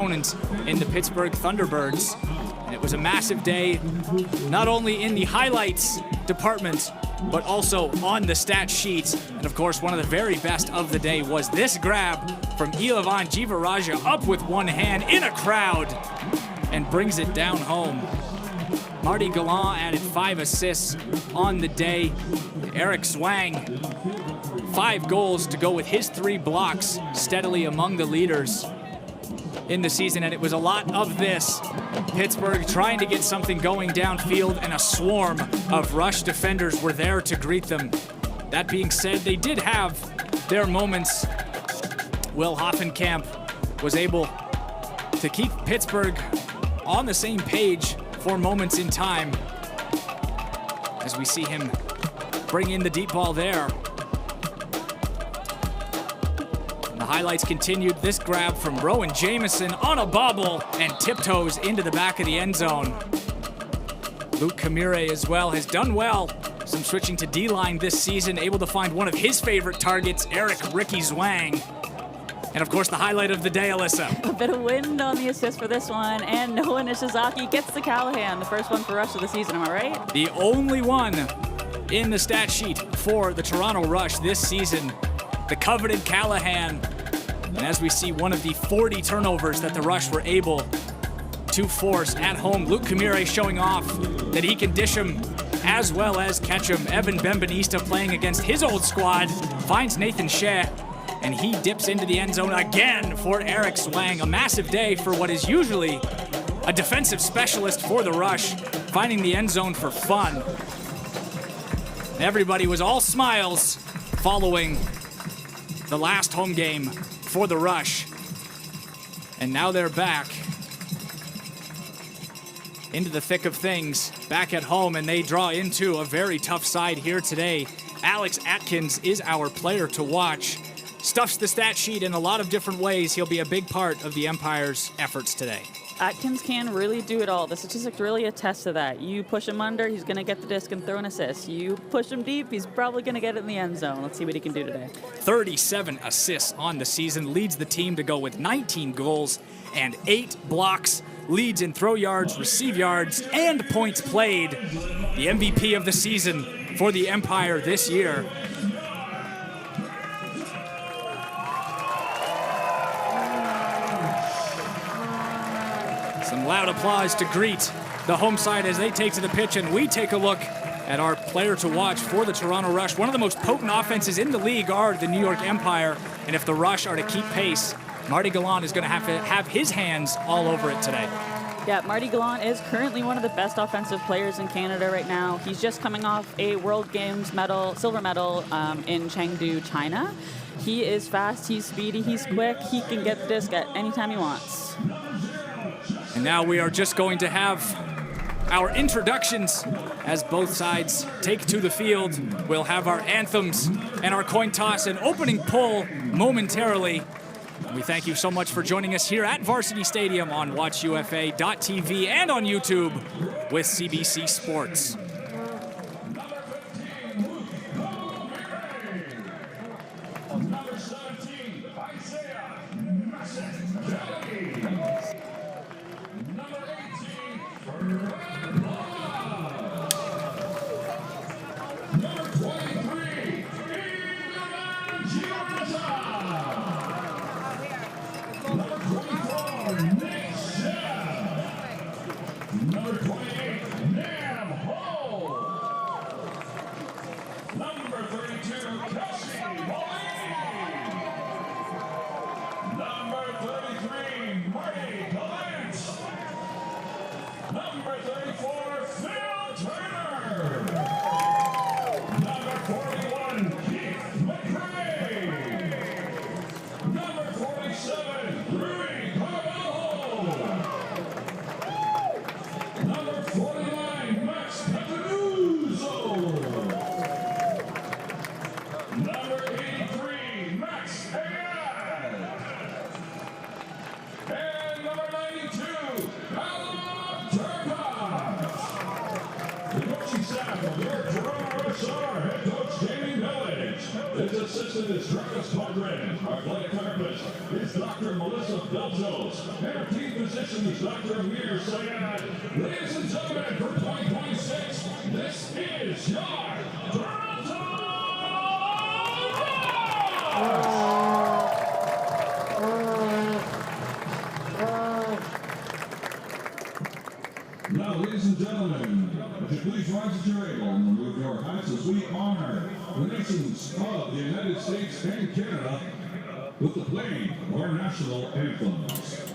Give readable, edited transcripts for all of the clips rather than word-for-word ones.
in the Pittsburgh Thunderbirds. And it was a massive day, not only in the highlights department, but also on the stat sheet. And of course, one of the very best of the day was this grab from Ilavan Jivaraja up with one hand in a crowd and brings it down home. Marty Gallant added 5 assists on the day. Eric Zwang, 5 goals to go with his 3 blocks, steadily among the leaders in the season. And it was a lot of this. Pittsburgh trying to get something going downfield, and a swarm of rush defenders were there to greet them. That being said, they did have their moments. Will Hoffenkamp was able to keep Pittsburgh on the same page for moments in time, as we see him bring in the deep ball there. And the highlights continued. This grab from Rowan Jameson on a bobble and tiptoes into the back of the end zone. Luke Kamire as well has done well. Some switching to D-line this season, able to find one of his favorite targets, Ricky Zwang. And of course, the highlight of the day, Alyssa. A bit of wind on the assist for this one, and Noah Nishizaki gets the Callahan, the first one for Rush of the season, am I right? The only one in the stat sheet for the Toronto Rush this season, the coveted Callahan. And as we see, one of the 40 turnovers that the Rush were able to force at home, Luke Kamire showing off that he can dish him as well as catch him. Evan Bembanista playing against his old squad, finds Nathan Shea, and he dips into the end zone again for Eric Zwang. A massive day for what is usually a defensive specialist for the Rush, finding the end zone for fun. Everybody was all smiles following the last home game for the Rush. And now they're back into the thick of things, back at home, and they draw into a very tough side here today. Alex Atkins is our player to watch. Stuffs the stat sheet in a lot of different ways. He'll be a big part of the Empire's efforts today. Atkins can really do it all. The statistics really attest to that. You push him under, he's going to get the disc and throw an assist. You push him deep, he's probably going to get it in the end zone. Let's see what he can do today. 37 assists on the season, leads the team to go with 19 goals and 8 blocks. Leads in throw yards, receive yards, and points played. The MVP of the season for the Empire this year. Some loud applause to greet the home side as they take to the pitch, and we take a look at our player to watch for the Toronto Rush. One of the most potent offenses in the league are the New York Empire, and if the Rush are to keep pace, Marty Gallant is going to have his hands all over it today. Yeah, Marty Gallant is currently one of the best offensive players in Canada right now. He's just coming off a World Games medal, silver medal in Chengdu, China. He is fast, he's speedy, he's quick, he can get the disc at any time he wants. And now we are just going to have our introductions as both sides take to the field. We'll have our anthems and our coin toss and opening pull momentarily. We thank you so much for joining us here at Varsity Stadium on WatchUFA.tv and on YouTube with CBC Sports. His assistant is Travis Caldren. Our athletic therapist is Dr. Dr. Melissa Beltos. And our team physician is Dr. Amir Sayed. Ladies and gentlemen, for 2026, this is your Toronto Now, ladies and gentlemen, would you please rise as you're able and remove your hats as we honor the nations of the United States and Canada with the playing of our national anthems.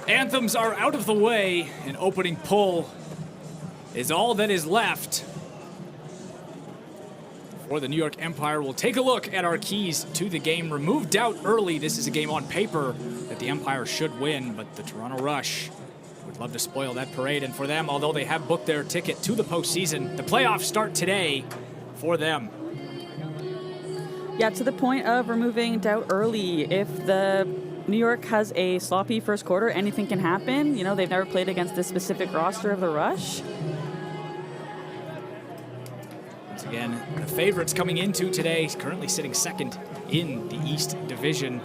Anthems are out of the way. An opening pull is all that is left. For the New York Empire, we'll take a look at our keys to the game. Remove doubt early. This is a game on paper that the Empire should win, but the Toronto Rush would love to spoil that parade. And for them, although they have booked their ticket to the postseason, the playoffs start today for them. Yeah, to the point of removing doubt early. If the New York has a sloppy first quarter, anything can happen. You know, they've never played against this specific roster of the Rush. Once again, the favorites coming into today, currently sitting second in the East Division.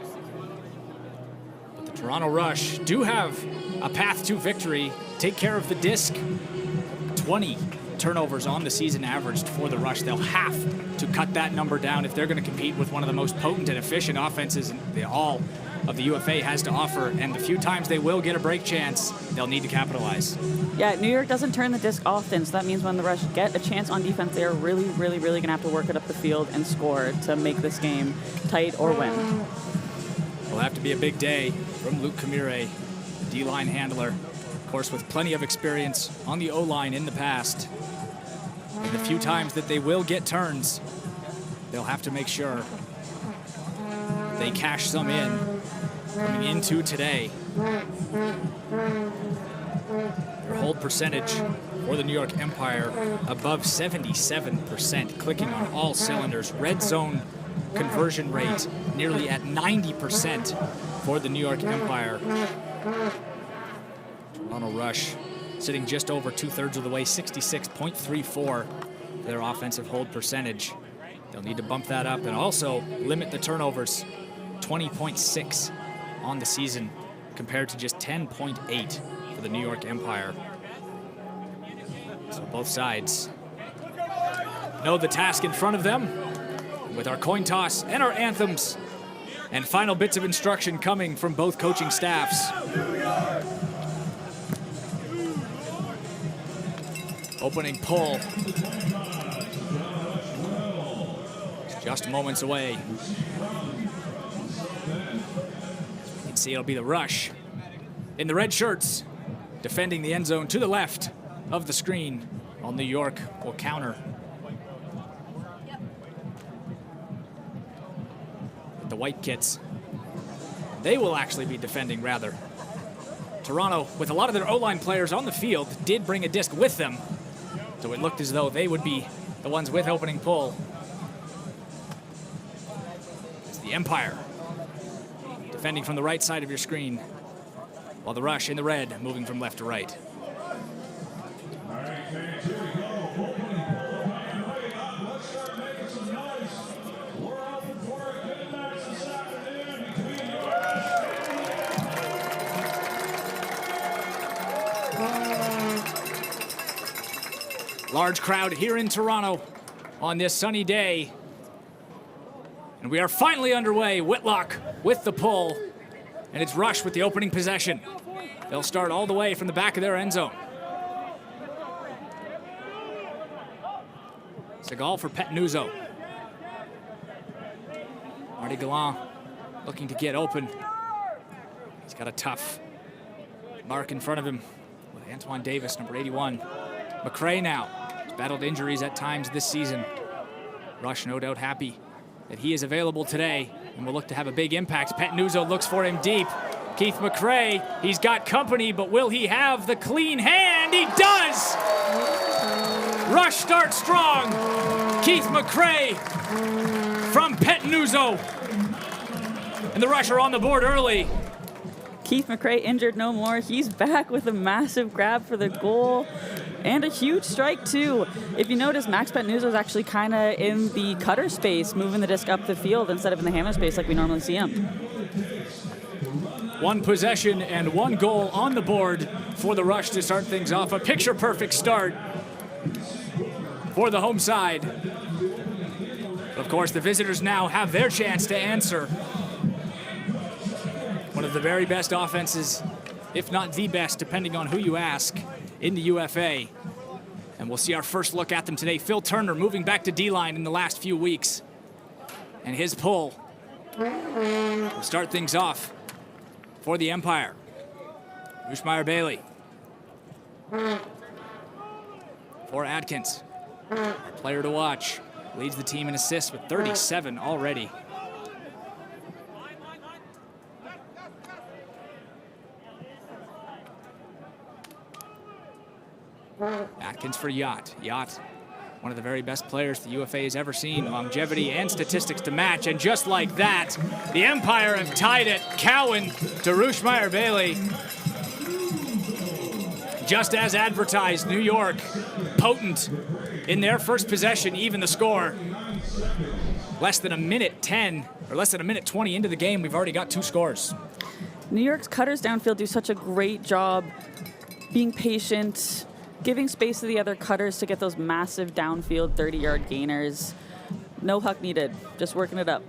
But the Toronto Rush do have a path to victory. Take care of the disc. 20 turnovers on the season averaged for the Rush. They'll have to cut that number down if they're going to compete with one of the most potent and efficient offenses in all of the UFA has to offer, and the few times they will get a break chance, they'll need to capitalize. Yeah, New York doesn't turn the disc often, so that means when the Rush get a chance on defense, they're really going to have to work it up the field and score to make this game tight or win. It'll have to be a big day from Luke Camire, the D-line handler, of course, with plenty of experience on the O-line in the past. And the few times that they will get turns, they'll have to make sure they cash some in coming into today. Their hold percentage for the New York Empire above 77%, clicking on all cylinders. Red zone conversion rate nearly at 90% for the New York Empire. Toronto Rush sitting just over 2/3 of the way, 66.34 their offensive hold percentage. They'll need to bump that up and also limit the turnovers, 20.6 on the season compared to just 10.8 for the New York Empire. So both sides know the task in front of them with our coin toss and our anthems and final bits of instruction coming from both coaching staffs. Opening pull. Just moments away. You can see it'll be the Rush in the red shirts, defending the end zone to the left of the screen, while New York will counter. The white kits, they will actually be defending rather. Toronto, with a lot of their O-line players on the field, did bring a disc with them, so it looked as though they would be the ones with opening pull. It's the Empire defending from the right side of your screen, while the Rush in the red moving from left to right. All right, fans, here we go. Opening pull, and wait up. Let's start making some noise. We're hoping for a good match this afternoon between Large crowd here in Toronto on this sunny day. And we are finally underway. Whitlock with the pull, and it's Rush with the opening possession. They'll start all the way from the back of their end zone. Segal for Petnuzzo. Marty Gallant looking to get open. He's got a tough mark in front of him with Antoine Davis, number 81. McCray now. He's battled injuries at times this season. Rush no doubt happy that he is available today and will look to have a big impact. Petnuzzo looks for him deep. Keith McCray, he's got company, but will he have the clean hand? He does! Rush starts strong. Keith McCray from Petnuzzo. And the Rush are on the board early. Keith McCray injured no more. He's back with a massive grab for the goal and a huge strike too. If you notice, Max Petnuzzo is actually kind of in the cutter space, moving the disc up the field instead of in the hammer space like we normally see him. One possession and one goal on the board for the Rush to start things off. A picture-perfect start for the home side. Of course, the visitors now have their chance to answer. One of the very best offenses, if not the best, depending on who you ask, in the UFA. And we'll see our first look at them today. Phil Turner moving back to D-line in the last few weeks. And his pull will start things off for the Empire. Rushmeyer Bailey. For Atkins. Our player to watch. Leads the team in assists with 37 already. Atkins for Yacht. Yacht, one of the very best players the UFA has ever seen. Longevity and statistics to match. And just like that, the Empire have tied it. Cowan to Rushmeyer Bailey. Just as advertised, New York potent in their first possession, even the score. Less than a minute 10, or less than a minute 20 into the game, we've already got 2 scores. New York's cutters downfield do such a great job being patient, giving space to the other cutters to get those massive downfield 30-yard gainers. No huck needed, just working it up.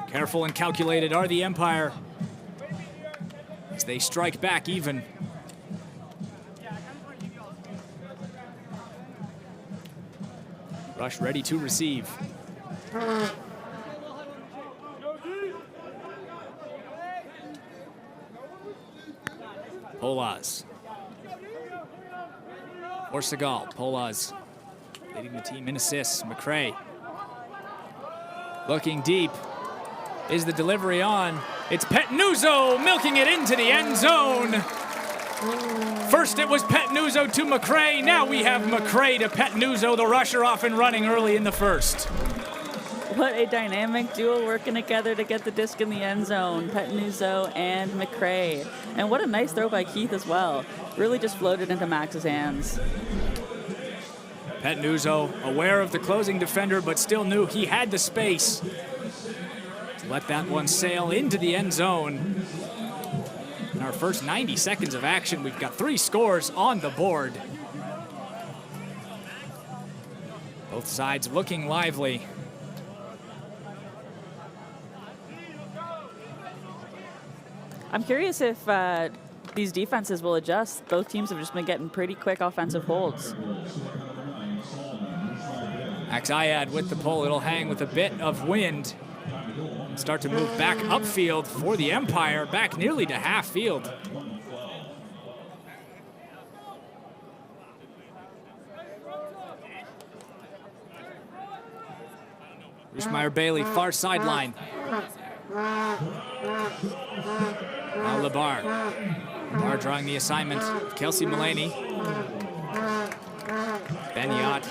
Careful and calculated are the Empire as they strike back even. Rush ready to receive. Polaz. Or Segal. Polaz leading the team in assists. McCray looking deep. Is the delivery on? It's Petnuzzo milking it into the end zone. First it was Petnuzzo to McRae. Now we have McRae to Petnuzzo, the rusher off and running early in the first. What a dynamic duo working together to get the disc in the end zone, Petnuzzo and McRae. And what a nice throw by Keith as well. Really just floated into Max's hands. Petnuzzo aware of the closing defender, but still knew he had the space to let that one sail into the end zone. In our first 90 seconds of action, we've got 3 scores on the board. Both sides looking lively. I'm curious if these defenses will adjust. Both teams have just been getting pretty quick offensive holds. Axayad with the pull. It'll hang with a bit of wind. Start to move back upfield for the Empire, back nearly to half field. Rushmeyer Bailey, far sideline. Now Labar. Labar drawing the assignment of Kelsey Mullaney. Benyat.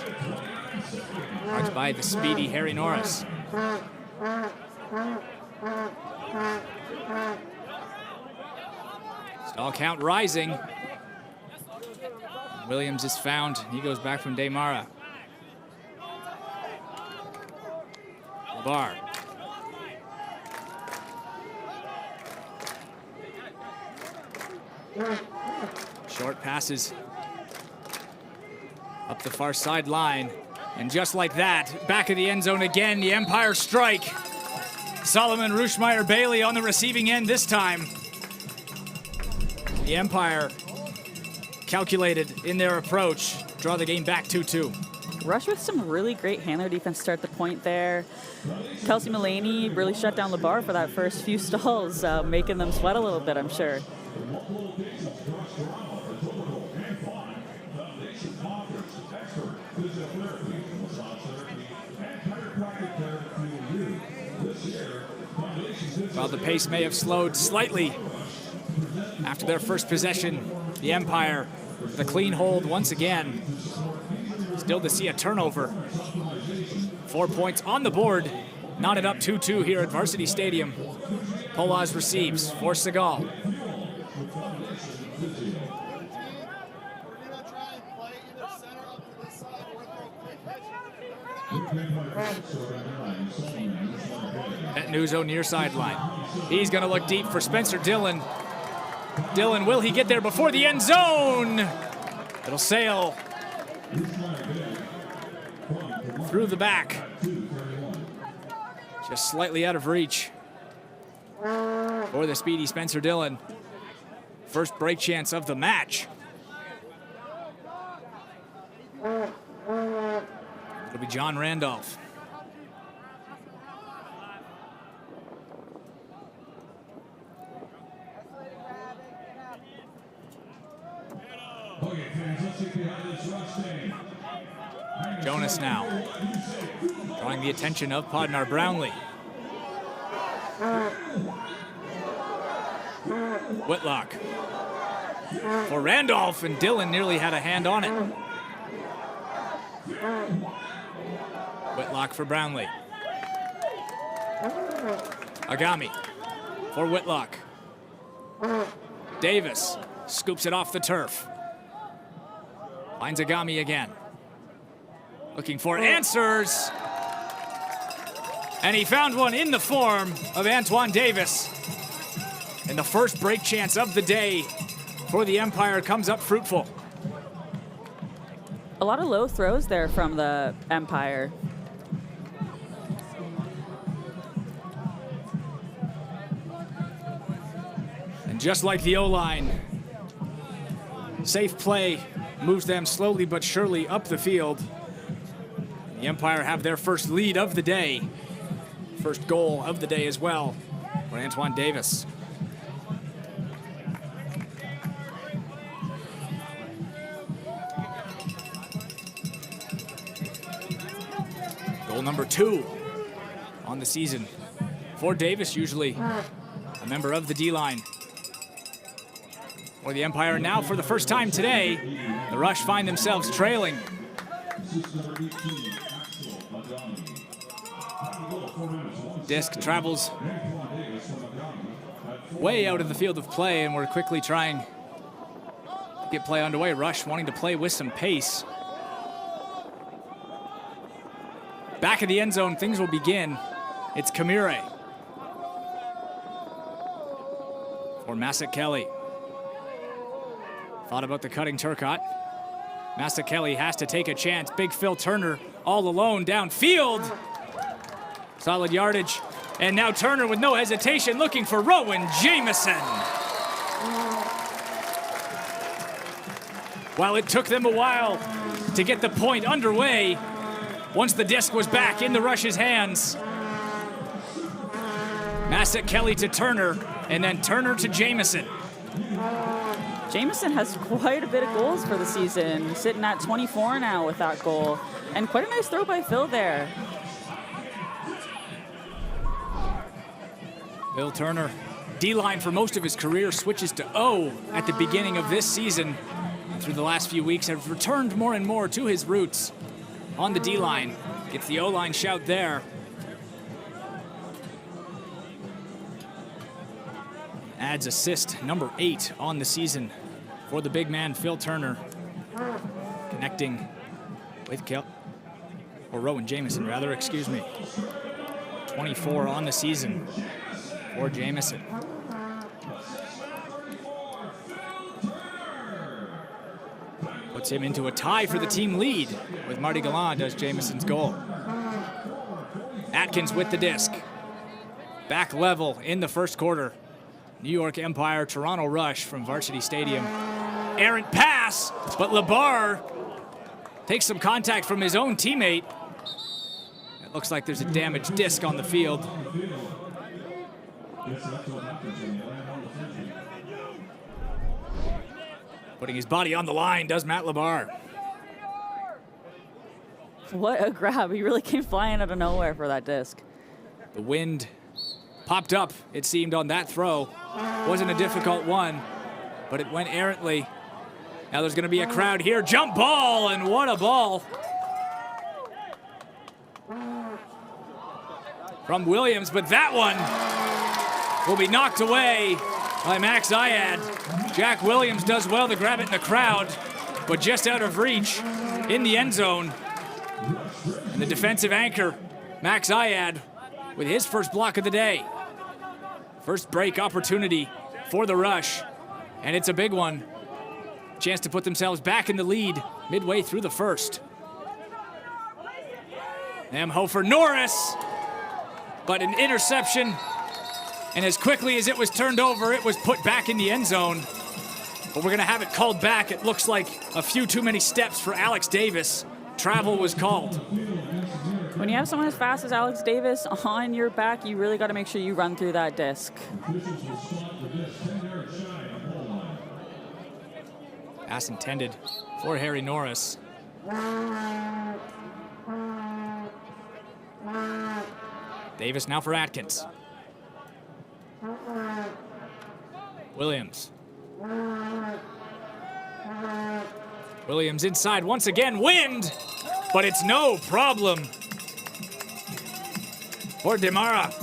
Marked by the speedy Harry Norris. Stall count rising. Williams is found. He goes back from Demara. Labar. Short passes up the far sideline. And just like that, back of the end zone again, the Empire strike. Solomon Rushmeyer Bailey on the receiving end this time. The Empire calculated in their approach, draw the game back 2-2. Rush with some really great handler defense to start the point there. Kelsey Mullaney really shut down Labar for that first few stalls, making them sweat a little bit, I'm sure. While the pace may have slowed slightly after their first possession, the Empire, the clean hold once again. Still to see a turnover. 4 points on the board. Knotted up 2-2 here at Varsity Stadium. Polaz receives for Segal. Petnuzzo near sideline. He's going to look deep for Spencer Dillon. Dillon, will he get there before the end zone? It'll sail through the back. Just slightly out of reach for the speedy Spencer Dillon. First break chance of the match. It'll be John Randolph. Jonas now, drawing the attention of Podnar Brownlee. Whitlock for Randolph, and Dillon nearly had a hand on it. Whitlock for Brownlee. Agami for Whitlock. Davis scoops it off the turf. Finds Agami again. Looking for answers. And he found one in the form of Antoine Davis. And the first break chance of the day for the Empire comes up fruitful. A lot of low throws there from the Empire. And just like the O-line, safe play moves them slowly but surely up the field. The Empire have their first lead of the day. First goal of the day as well for Antoine Davis. Goal number 2 on the season for Davis, usually a member of the D-line. for the Empire. Now, for the first time today, the Rush find themselves trailing. Disc travels way out of the field of play, and we're quickly trying to get play underway. Rush wanting to play with some pace. Back of the end zone, things will begin. It's Kamire for Massac Kelly. Thought about the cutting Turcotte. Massac Kelly has to take a chance. Big Phil Turner all alone downfield. Solid yardage. And now Turner with no hesitation looking for Rowan Jamieson. While it took them a while to get the point underway, once the disc was back in the Rush's hands, Massac Kelly to Turner, and then Turner to Jamieson. Jamieson has quite a bit of goals for the season, sitting at 24 now with that goal. And quite a nice throw by Phil there. Phil Turner, D-line for most of his career, switches to O at the beginning of this season. Through the last few weeks, have returned more and more to his roots on the D-line. Gets the O-line shout there. Adds assist number 8 on the season for the big man, Phil Turner. Connecting with Rowan Jamieson, rather, excuse me. 24 on the season for Jamieson. Puts him into a tie for the team lead with Marty Galland as Jamieson's goal. Atkins with the disc. Back level in the first quarter. New York Empire, Toronto Rush from Varsity Stadium. Errant pass, but Labar takes some contact from his own teammate. It looks like there's a damaged disc on the field. Putting his body on the line does Matt Labar. What a grab. He really came flying out of nowhere for that disc. The wind popped up, it seemed, on that throw. Wasn't a difficult one, but it went errantly. Now there's going to be a crowd here. Jump ball, and what a ball. From Williams, but that one will be knocked away by Max Ayad. Jack Williams does well to grab it in the crowd, but just out of reach in the end zone. And the defensive anchor, Max Ayad, with his first block of the day. First break opportunity for the Rush, and it's a big one. Chance to put themselves back in the lead midway through the first. Hofer Norris, but an interception, and as quickly as it was turned over, it was put back in the end zone. But we're gonna have it called back. It looks like a few too many steps for Alex Davis. Travel was called. When you have someone as fast as Alex Davis on your back, you really got to make sure you run through that disc. Pass intended for Harry Norris. Davis now for Atkins. Williams. Williams inside once again. Wind, but it's no problem for Demara.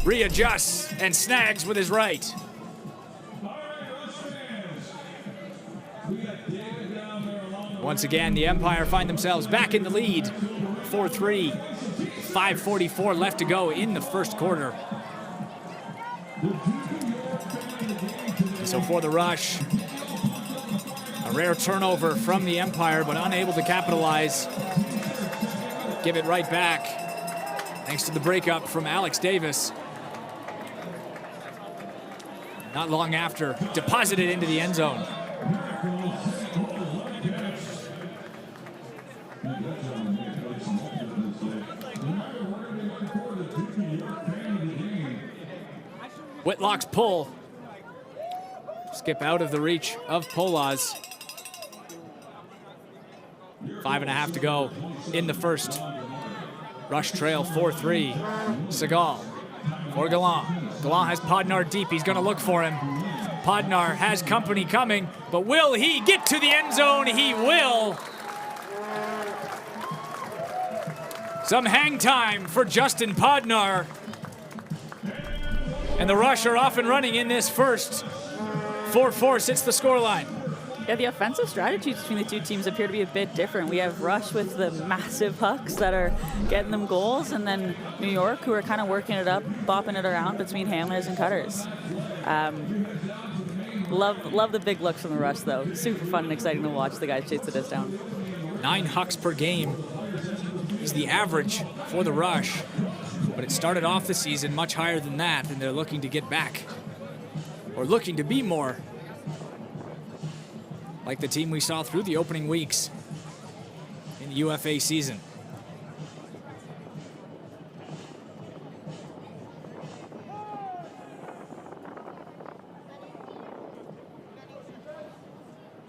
Readjusts and snags with his right. Once again, the Empire find themselves back in the lead. 4-3, 5:44 left to go in the first quarter. And so for the Rush, a rare turnover from the Empire, but unable to capitalize. Give it right back, thanks to the breakup from Alex Davis. Not long after, deposited into the end zone. Whitlock's pull. Skip out of the reach of Polaz. 5.5 to go in the first. Rush trail 4-3. Segal for Galland. Gallant has Podnar deep. He's going to look for him. Podnar has company coming, but will he get to the end zone? He will. Some hang time for Justin Podnar. And the Rush are off and running in this first. 4-4 sits the scoreline. Yeah, the offensive strategies between the two teams appear to be a bit different. We have Rush with the massive hucks that are getting them goals, and then New York, who are kind of working it up, bopping it around between handlers and cutters. Love the big looks from the Rush, though. Super fun and exciting to watch the guys chase the disc down. 9 hucks per game is the average for the Rush, but it started off the season much higher than that, and they're looking to get back, or looking to be more like the team we saw through the opening weeks in the UFA season.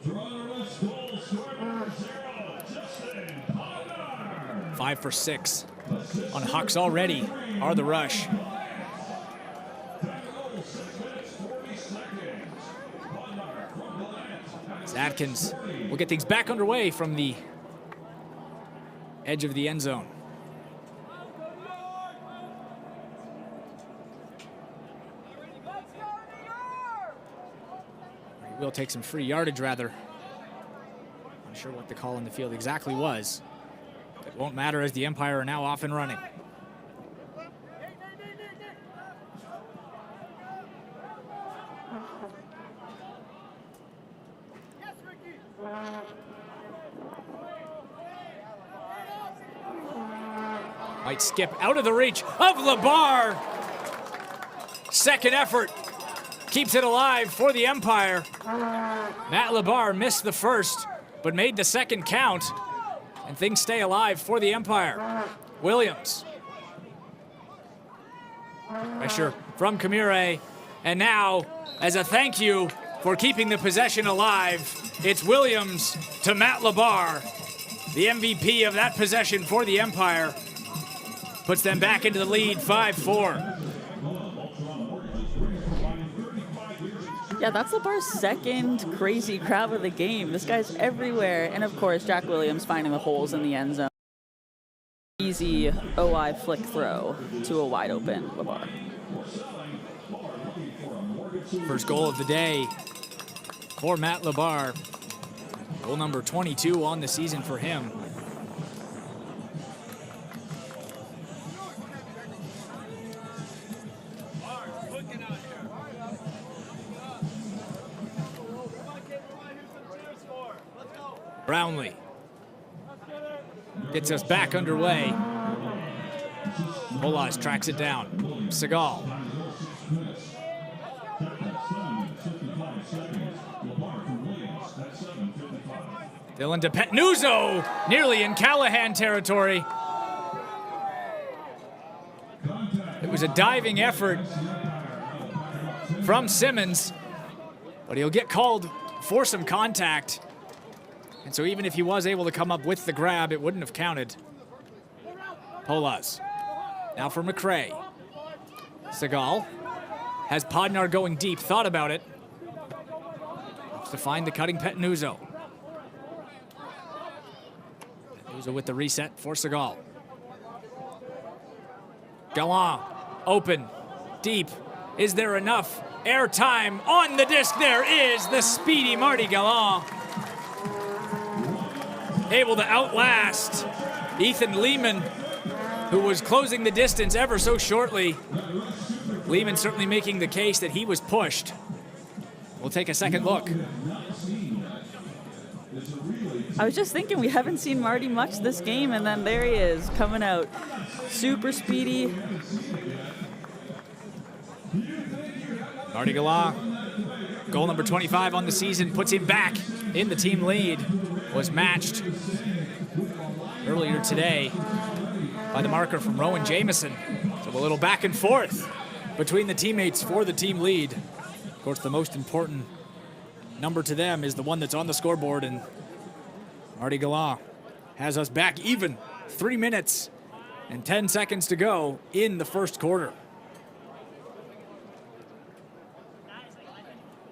Toronto Rush goal scorer 0, Justin Podnar. 5 for 6 on hucks already are the Rush. Atkins will get things back underway from the edge of the end zone. He will take some free yardage, rather. Not sure what the call in the field exactly was. It won't matter as the Empire are now off and running. Might skip out of the reach of LeBar. Second effort keeps it alive for the Empire. Matt LeBar missed the first, but made the second count, and things stay alive for the Empire. Williams. Pressure from Kamire, and now, as a thank you for keeping the possession alive, it's Williams to Matt LeBar. The MVP of that possession for the Empire. Puts them back into the lead, 5-4. Yeah, that's LeBar's second crazy grab of the game. This guy's everywhere. And of course, Jack Williams finding the holes in the end zone. Easy OI flick throw to a wide open LeBar. First goal of the day for Matt LeBar. Goal number 22 on the season for him. Brownlee gets us back underway. Bolas tracks it down. Segal. Dylan DePetnuzzo nearly in Callahan territory. It was a diving effort from Simmons, but he'll get called for some contact. And so even if he was able to come up with the grab, it wouldn't have counted. Polas. Now for McRae. Segal has Podnar going deep, thought about it. Wants to find the cutting Petnuzzo. Petnuzzo with the reset for Segal. Gallant, open, deep. Is there enough air time on the disc? There is. The speedy Marty Gallant able to outlast Ethan Lehman, who was closing the distance ever so shortly. Lehman certainly making the case that he was pushed. We'll take a second look. I was just thinking we haven't seen Marty much this game, and then there he is coming out. Super speedy. Marty Gallant, goal number 25 on the season, puts him back in the team lead. Was matched earlier today by the marker from Rowan Jameson. So a little back and forth between the teammates for the team lead. Of course, the most important number to them is the one that's on the scoreboard, and Marty Gallant has us back even. 3 minutes and 10 seconds to go in the first quarter.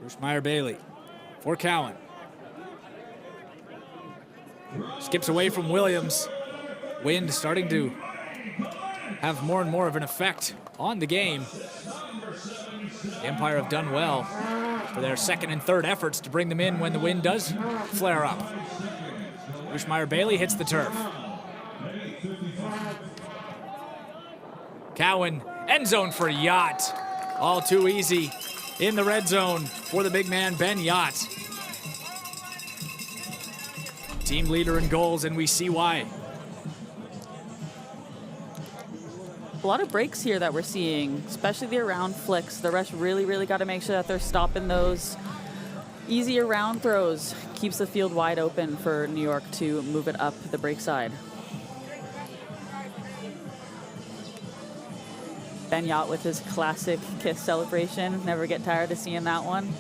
Bruce-Meyer-Bailey for Cowan. Skips away from Williams. Wind starting to have more and more of an effect on the game. The Empire have done well for their second and third efforts to bring them in when the wind does flare up. Bruce-Meyer-Bailey hits the turf. Cowan, end zone for Yacht. All too easy in the red zone for the big man, Ben Yacht. Team leader in goals, and we see why. A lot of breaks here that we're seeing, especially the around flicks. The Rush really got to make sure that they're stopping those easy around throws. Keeps the field wide open for New York to move it up the break side. Ben Yacht with his classic kiss celebration. Never get tired of seeing that one.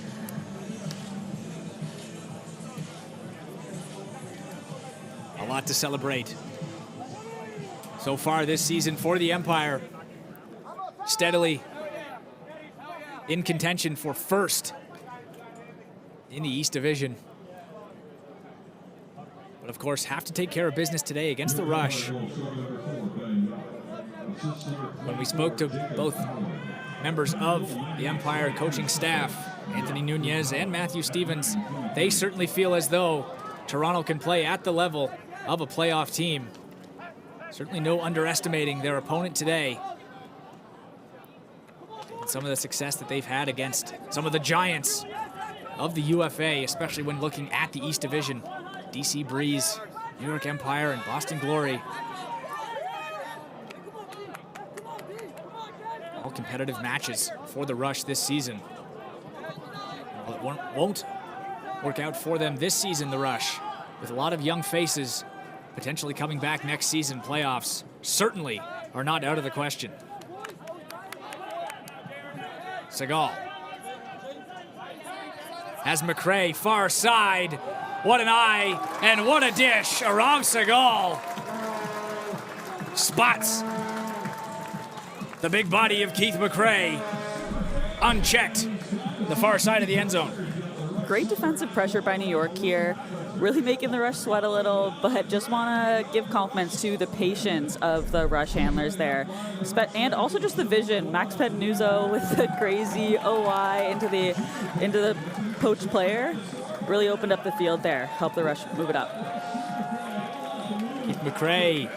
A lot to celebrate so far this season for the Empire. Steadily in contention for first in the East Division. But of course, have to take care of business today against the Rush. When we spoke to both members of the Empire coaching staff, Anthony Nunez and Matthew Stevens, they certainly feel as though Toronto can play at the level of a playoff team. Certainly no underestimating their opponent today. And some of the success that they've had against some of the giants of the UFA, especially when looking at the East Division. DC Breeze, New York Empire, and Boston Glory. All competitive matches for the Rush this season. Well, it won't work out for them this season, the Rush, with a lot of young faces potentially coming back next season. Playoffs certainly are not out of the question. Segal has McRae far side. What an eye and what a dish. Aram Segal spots the big body of Keith McRae unchecked the far side of the end zone. Great defensive pressure by New York here. Really making the Rush sweat a little, but just want to give compliments to the patience of the Rush handlers there. And also just the vision. Max Pednuzzo with the crazy OI into the poached player. Really opened up the field there. Helped the Rush move it up. Keith McRae,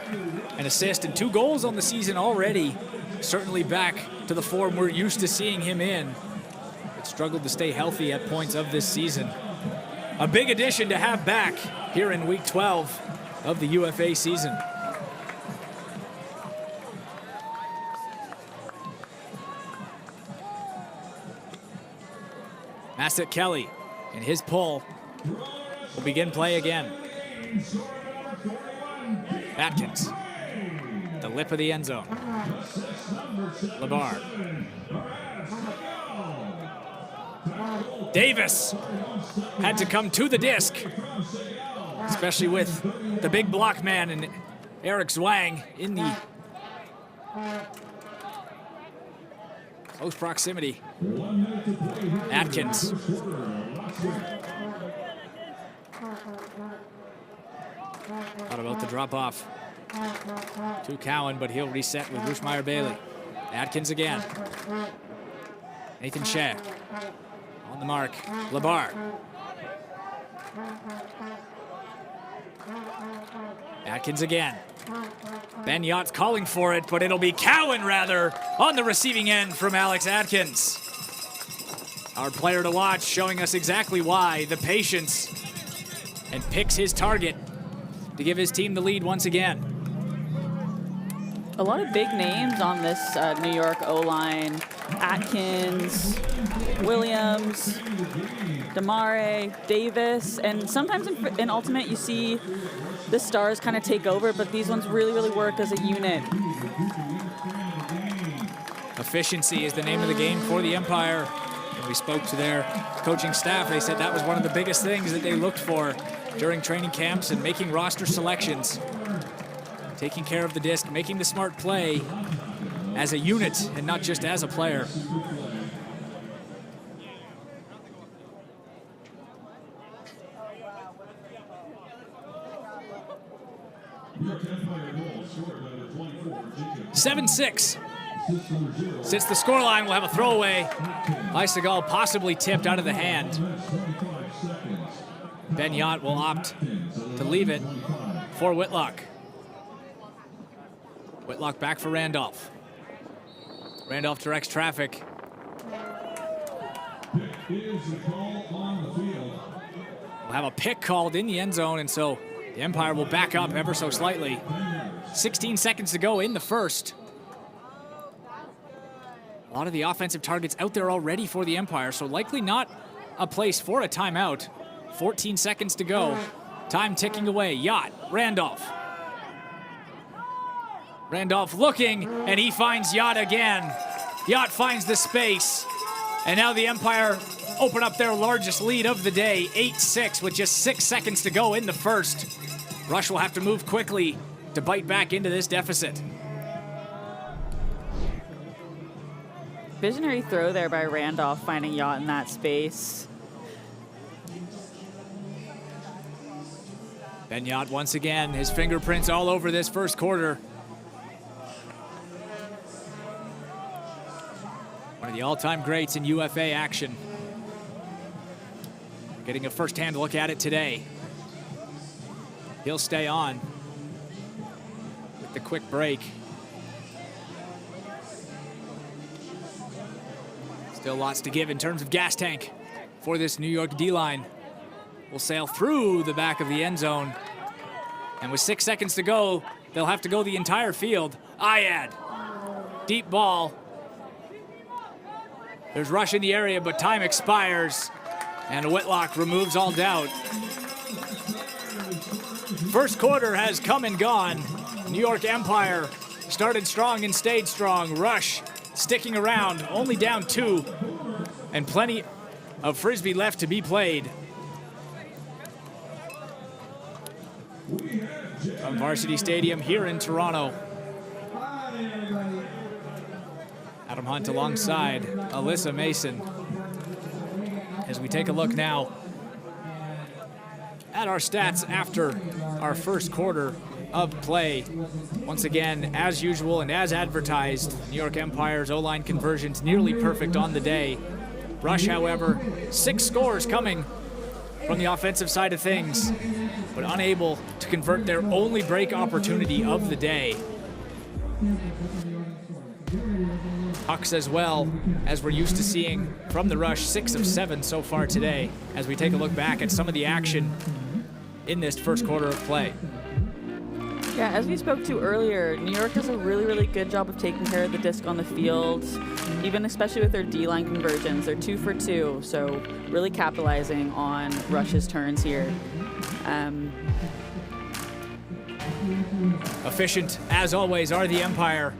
an assist and 2 goals on the season already. Certainly back to the form we're used to seeing him in. But struggled to stay healthy at points of this season. A big addition to have back here in week 12 of the UFA season. Massett Kelly and his pull will begin play again. Atkins, the lip of the end zone. Labar. Davis had to come to the disc, especially with the big block man and Eric Zwang in the close proximity. Atkins. Thought about the drop off to Cowan, but he'll reset with Bruce-Meyer-Bailey. Atkins again. Nathan Shea on the mark. Labar. Atkins again. Ben Yacht's calling for it, but it'll be Cowan rather on the receiving end from Alex Atkins. Our player to watch, showing us exactly why. The patience, and picks his target to give his team the lead once again. A lot of big names on this New York O-line. Atkins, Williams, Damare, Davis, and sometimes in Ultimate you see the stars kind of take over, but these ones really work as a unit. Efficiency is the name of the game for the Empire. When we spoke to their coaching staff, they said that was one of the biggest things that they looked for during training camps and making roster selections. Taking care of the disc, making the smart play as a unit and not just as a player. 7-6. Since the scoreline will have a throwaway. Isegal possibly tipped out of the hand. Ben Yot will opt to leave it for Whitlock. Whitlock back for Randolph. Randolph directs traffic. We'll have a pick called in the end zone, and so the umpire will back up ever so slightly. 16 seconds to go in the first. A lot of the offensive targets out there already for the Empire, so likely not a place for a timeout. 14 seconds to go. Time ticking away. Yacht, Randolph. Randolph looking, and he finds Yacht again. Yacht finds the space, and now the Empire open up their largest lead of the day, 8-6, with just 6 seconds to go in the first. Rush will have to move quickly to bite back into this deficit. Visionary throw there by Randolph, finding Yacht in that space. Ben Yacht once again, his fingerprints all over this first quarter. One of the all-time greats in UFA action. Getting a first-hand look at it today. He'll stay on with the quick break. Still lots to give in terms of gas tank for this New York D-line. Will sail through the back of the end zone. And with 6 seconds to go, they'll have to go the entire field. Ayad, deep ball. There's rush in the area, but time expires. And Whitlock removes all doubt. First quarter has come and gone. New York Empire started strong and stayed strong. Rush sticking around, only down 2, and plenty of Frisbee left to be played. From Varsity Stadium here in Toronto. Adam Hunt alongside Alyssa Mason. As we take a look now at our stats after our first quarter of play. Once again, as usual and as advertised, New York Empire's O-line conversions nearly perfect on the day. Rush, however, 6 scores coming from the offensive side of things, but unable to convert their only break opportunity of the day. Pucks as well, as we're used to seeing from the Rush, 6 of 7 so far today, as we take a look back at some of the action in this first quarter of play. Yeah, as we spoke to earlier, New York does a really, really good job of taking care of the disc on the field, even especially with their D-line conversions. They're 2 for 2, so really capitalizing on Rush's turns here. Efficient, as always, are the Empire.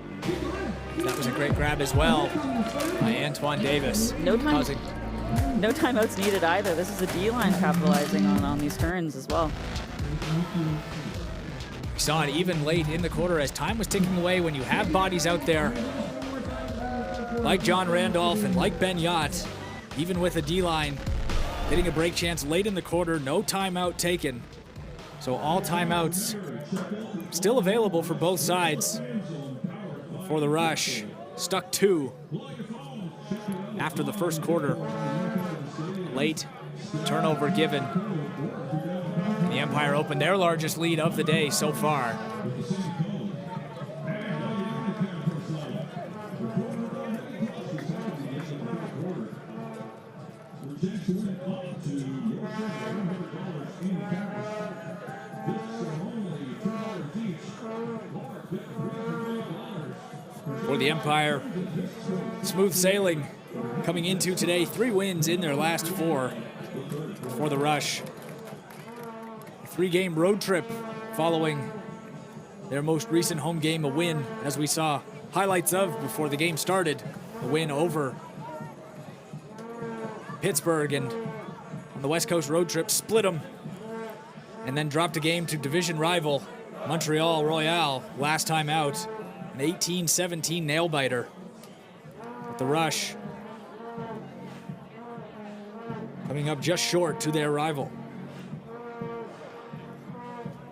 That was a great grab as well by Antoine Davis. No timeouts needed either. This is the D-line capitalizing on these turns as well. We saw it even late in the quarter as time was ticking away. When you have bodies out there like John Randolph and like Ben Yacht, even with a D-line getting a break chance late in the quarter, no timeout taken. So all timeouts still available for both sides. For the Rush, stuck 2 after the first quarter. Late turnover given. The Empire opened their largest lead of the day so far. For the Empire, smooth sailing coming into today. 3 wins in their last 4 for the Rush. A 3-game road trip following their most recent home game, a win, as we saw highlights of before the game started. A win over Pittsburgh, and on the West Coast road trip split them and then dropped a game to division rival Montreal Royale last time out. An 18-17 nail-biter. But the Rush coming up just short to their rival.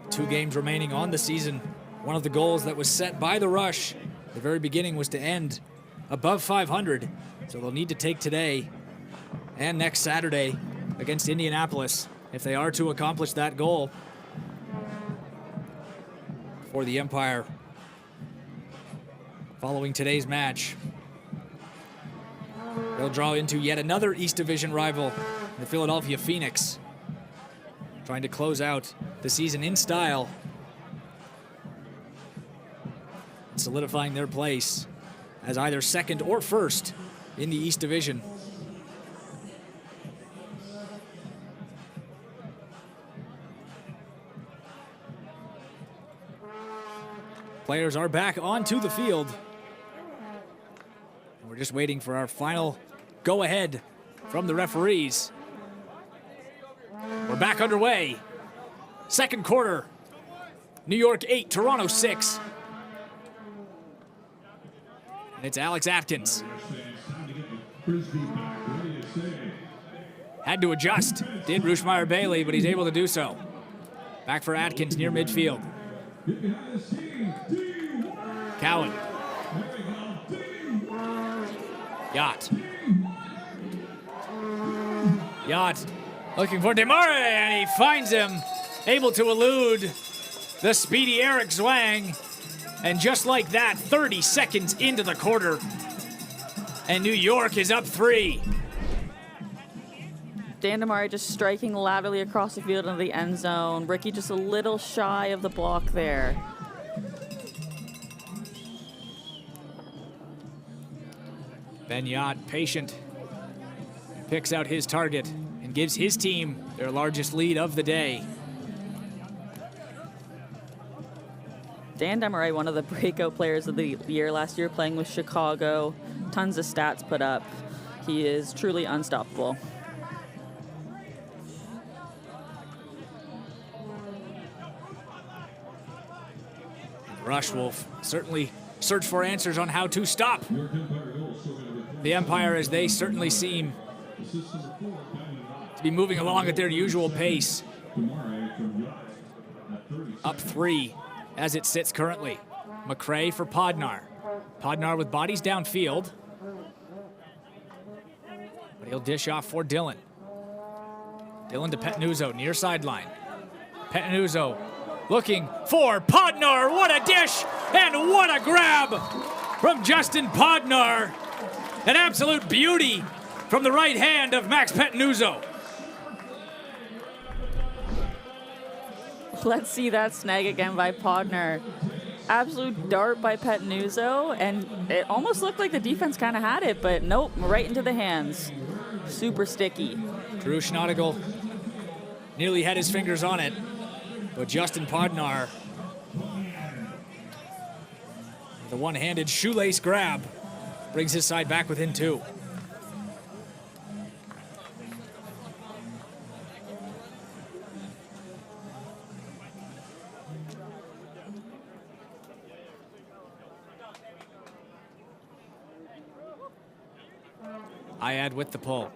2 games remaining on the season One of the goals that was set by the Rush at the very beginning was to end above 500, so they'll need to take today and next Saturday against Indianapolis if they are to accomplish that goal for the Empire following today's match. They'll draw into yet another East Division rival, the Philadelphia Phoenix, trying to close out the season in style, solidifying their place as either second or first in the East Division. Players are back onto the field. We're just waiting for our final go-ahead from the referees. We're back underway. Second quarter. New York 8, Toronto 6. And it's Alex Atkins. Had to adjust, did Rushmeyer Bailey, but he's able to do so. Back for Atkins near midfield. Cowan. Yacht looking for Demare, and he finds him, able to elude the speedy Eric Zwang. And just like that, 30 seconds into the quarter, and New York is up 3. Dan Demare just striking laterally across the field into the end zone. Ricky just a little shy of the block there. Ben Yacht, patient, picks out his target and gives his team their largest lead of the day. Dan Demare, one of the breakout players of the year last year, playing with Chicago. Tons of stats put up. He is truly unstoppable. Rush will certainly search for answers on how to stop the Empire, as they certainly seem to be moving along at their usual pace. Up 3 as it sits currently. McCray for Podnar. Podnar with bodies downfield. But he'll dish off for Dillon. Dillon to Petnuzzo, near sideline. Petnuzzo looking for Podnar. What a dish and what a grab from Justin Podnar. An absolute beauty from the right hand of Max Petnuzzo. Let's see that snag again by Podnar. Absolute dart by Petnuzzo, and it almost looked like the defense kind of had it, but nope, right into the hands. Super sticky. Drew Schnodigal nearly had his fingers on it, but Justin Podnar, the one-handed shoelace grab, brings his side back within 2. Ayad with the pull.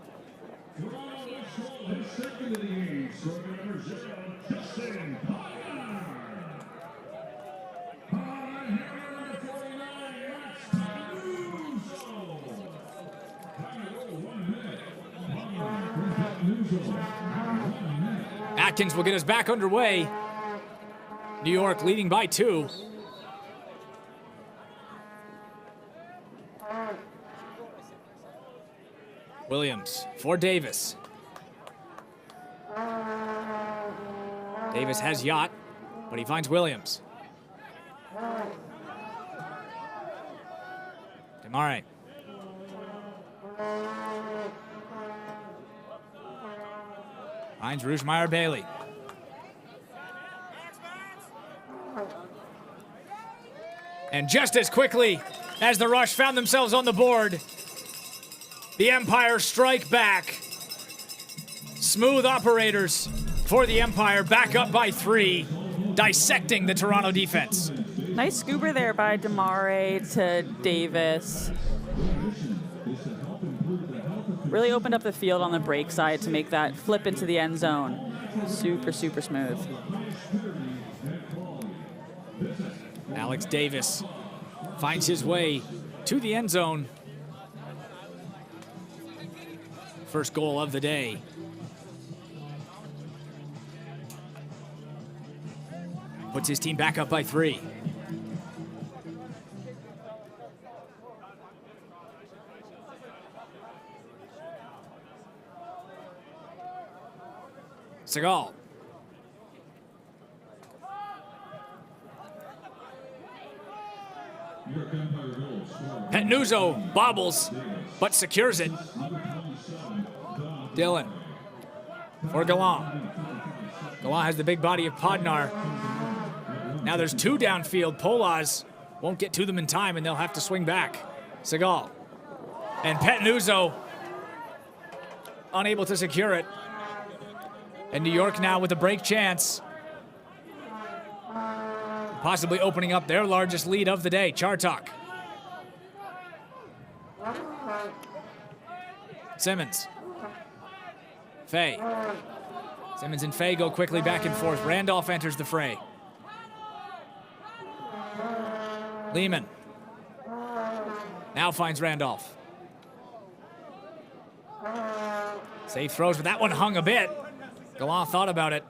Atkins will get us back underway. New York leading by 2. Williams for Davis. Davis has Yacht, but he finds Williams. Demare. Finds Rushmeyer Bailey. And just as quickly as the Rush found themselves on the board, the Empire strike back. Smooth operators for the Empire, back up by 3, dissecting the Toronto defense. Nice scooper there by Demare to Davis. Really opened up the field on the break side to make that flip into the end zone. Super, super smooth. Alex Davis finds his way to the end zone. First goal of the day. Puts his team back up by 3. Segal. Petnuzzo bobbles, but secures it. Dylan for Gallant. Gallant has the big body of Podnar. Now there's 2 downfield. Polaz won't get to them in time, and they'll have to swing back. Segal. And Petnuzzo unable to secure it. And New York now with a break chance. Possibly opening up their largest lead of the day. Chartok. Simmons. Fay. Simmons and Fay go quickly back and forth. Randolph enters the fray. Lehman. Now finds Randolph. Safe throws, but that one hung a bit. Gallant thought about it.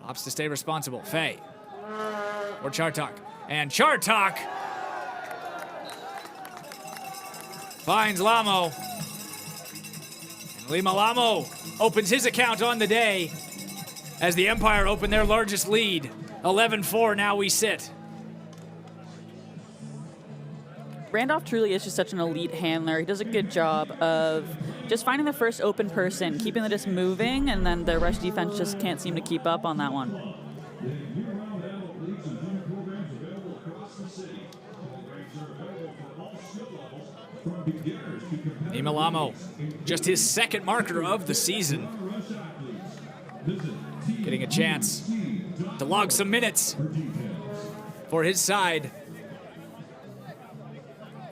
Opts to stay responsible. Fay. Or Chartok. And Chartok finds Lamo. And Lima Lamo opens his account on the day as the Empire open their largest lead. 11-4, now we sit. Randolph truly is just such an elite handler. He does a good job of just finding the first open person, keeping the disc moving, and then the rush defense just can't seem to keep up on that one. Imalamo, just his second marker of the season. Getting a chance to log some minutes for his side.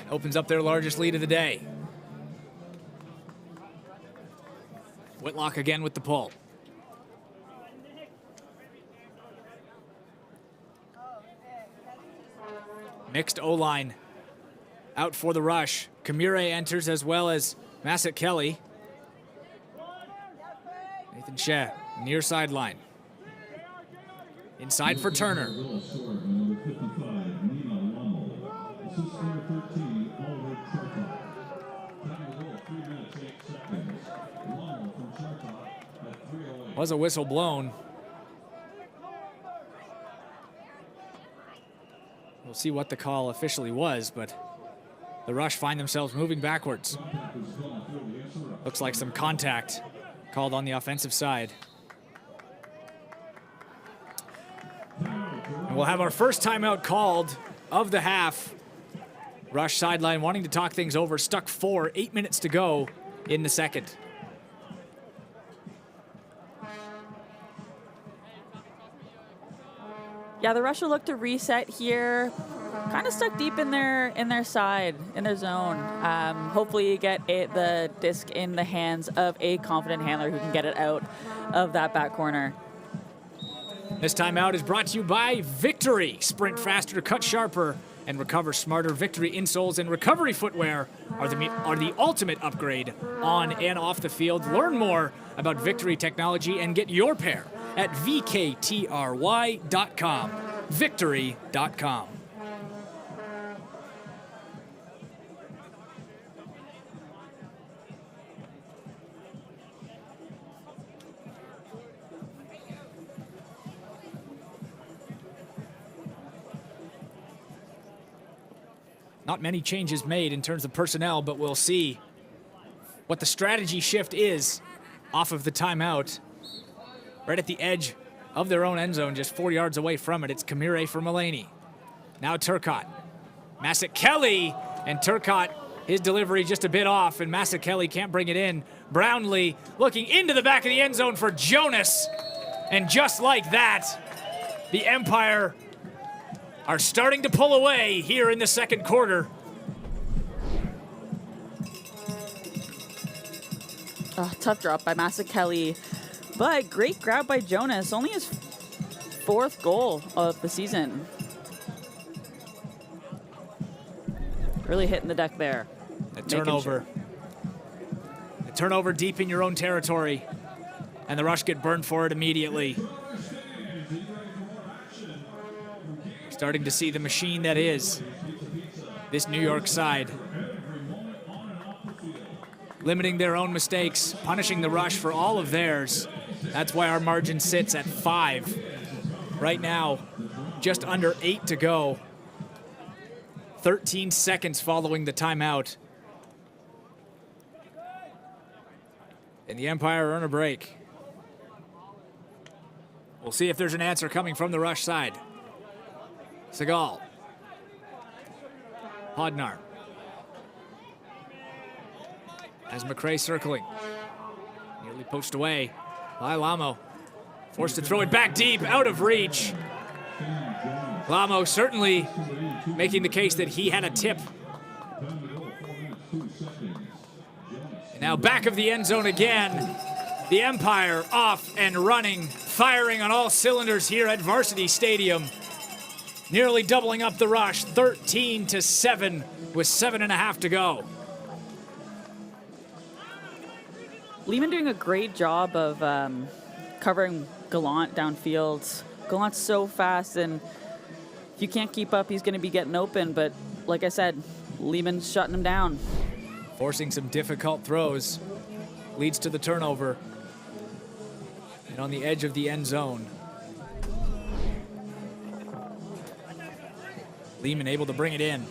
Opens up their largest lead of the day. Whitlock again with the pull. Mixed O-line out for the rush. Kamure enters as well as Massett Kelly. Nathan Shea, near sideline. Inside for Turner. Was a whistle blown. We'll see what the call officially was, but the Rush find themselves moving backwards. Looks like some contact called on the offensive side. And we'll have our first timeout called of the half. Rush sideline wanting to talk things over. Stuck 4, 8 minutes to go in the second. Yeah, the Rush will look to reset here. Kind of stuck deep in their side, in their zone. Hopefully you get the disc in the hands of a confident handler who can get it out of that back corner. This timeout is brought to you by Victory. Sprint faster, cut sharper, and recover smarter. Victory insoles and recovery footwear are the ultimate upgrade on and off the field. Learn more about Victory technology and get your pair at vktry.com. Victory.com. Not many changes made in terms of personnel, but we'll see what the strategy shift is off of the timeout. Right at the edge of their own end zone, just 4 yards away from it. It's Kamure for Mulaney. Now Turcotte. Massett Kelly, and Turcotte, his delivery just a bit off, and Massett Kelly can't bring it in. Brownlee looking into the back of the end zone for Jonas. And just like that, the Empire are starting to pull away here in the second quarter. Oh, tough drop by Massett Kelly, but great grab by Jonas. Only his 4th goal of the season. Really hitting the deck there. A turnover. A turnover deep in your own territory. And the Rush get burned for it immediately. Starting to see the machine that is this New York side. Limiting their own mistakes, punishing the Rush for all of theirs. That's why our margin sits at 5. Right now, just under 8 to go. 13 seconds following the timeout. And the Empire earn a break. We'll see if there's an answer coming from the Rush side. Segal. Podnar. As McRae circling. Nearly poached away by Lamo. Forced to throw it back deep, out of reach. Lamo certainly making the case that he had a tip. And now back of the end zone again. The Empire off and running, firing on all cylinders here at Varsity Stadium. Nearly doubling up the Rush, 13-7 with 7.5 to go. Lehman doing a great job of covering Gallant downfield. Gallant's so fast, and if you can't keep up, he's going to be getting open. But like I said, Lehman's shutting him down. Forcing some difficult throws. Leads to the turnover. And on the edge of the end zone. Lehman able to bring it in.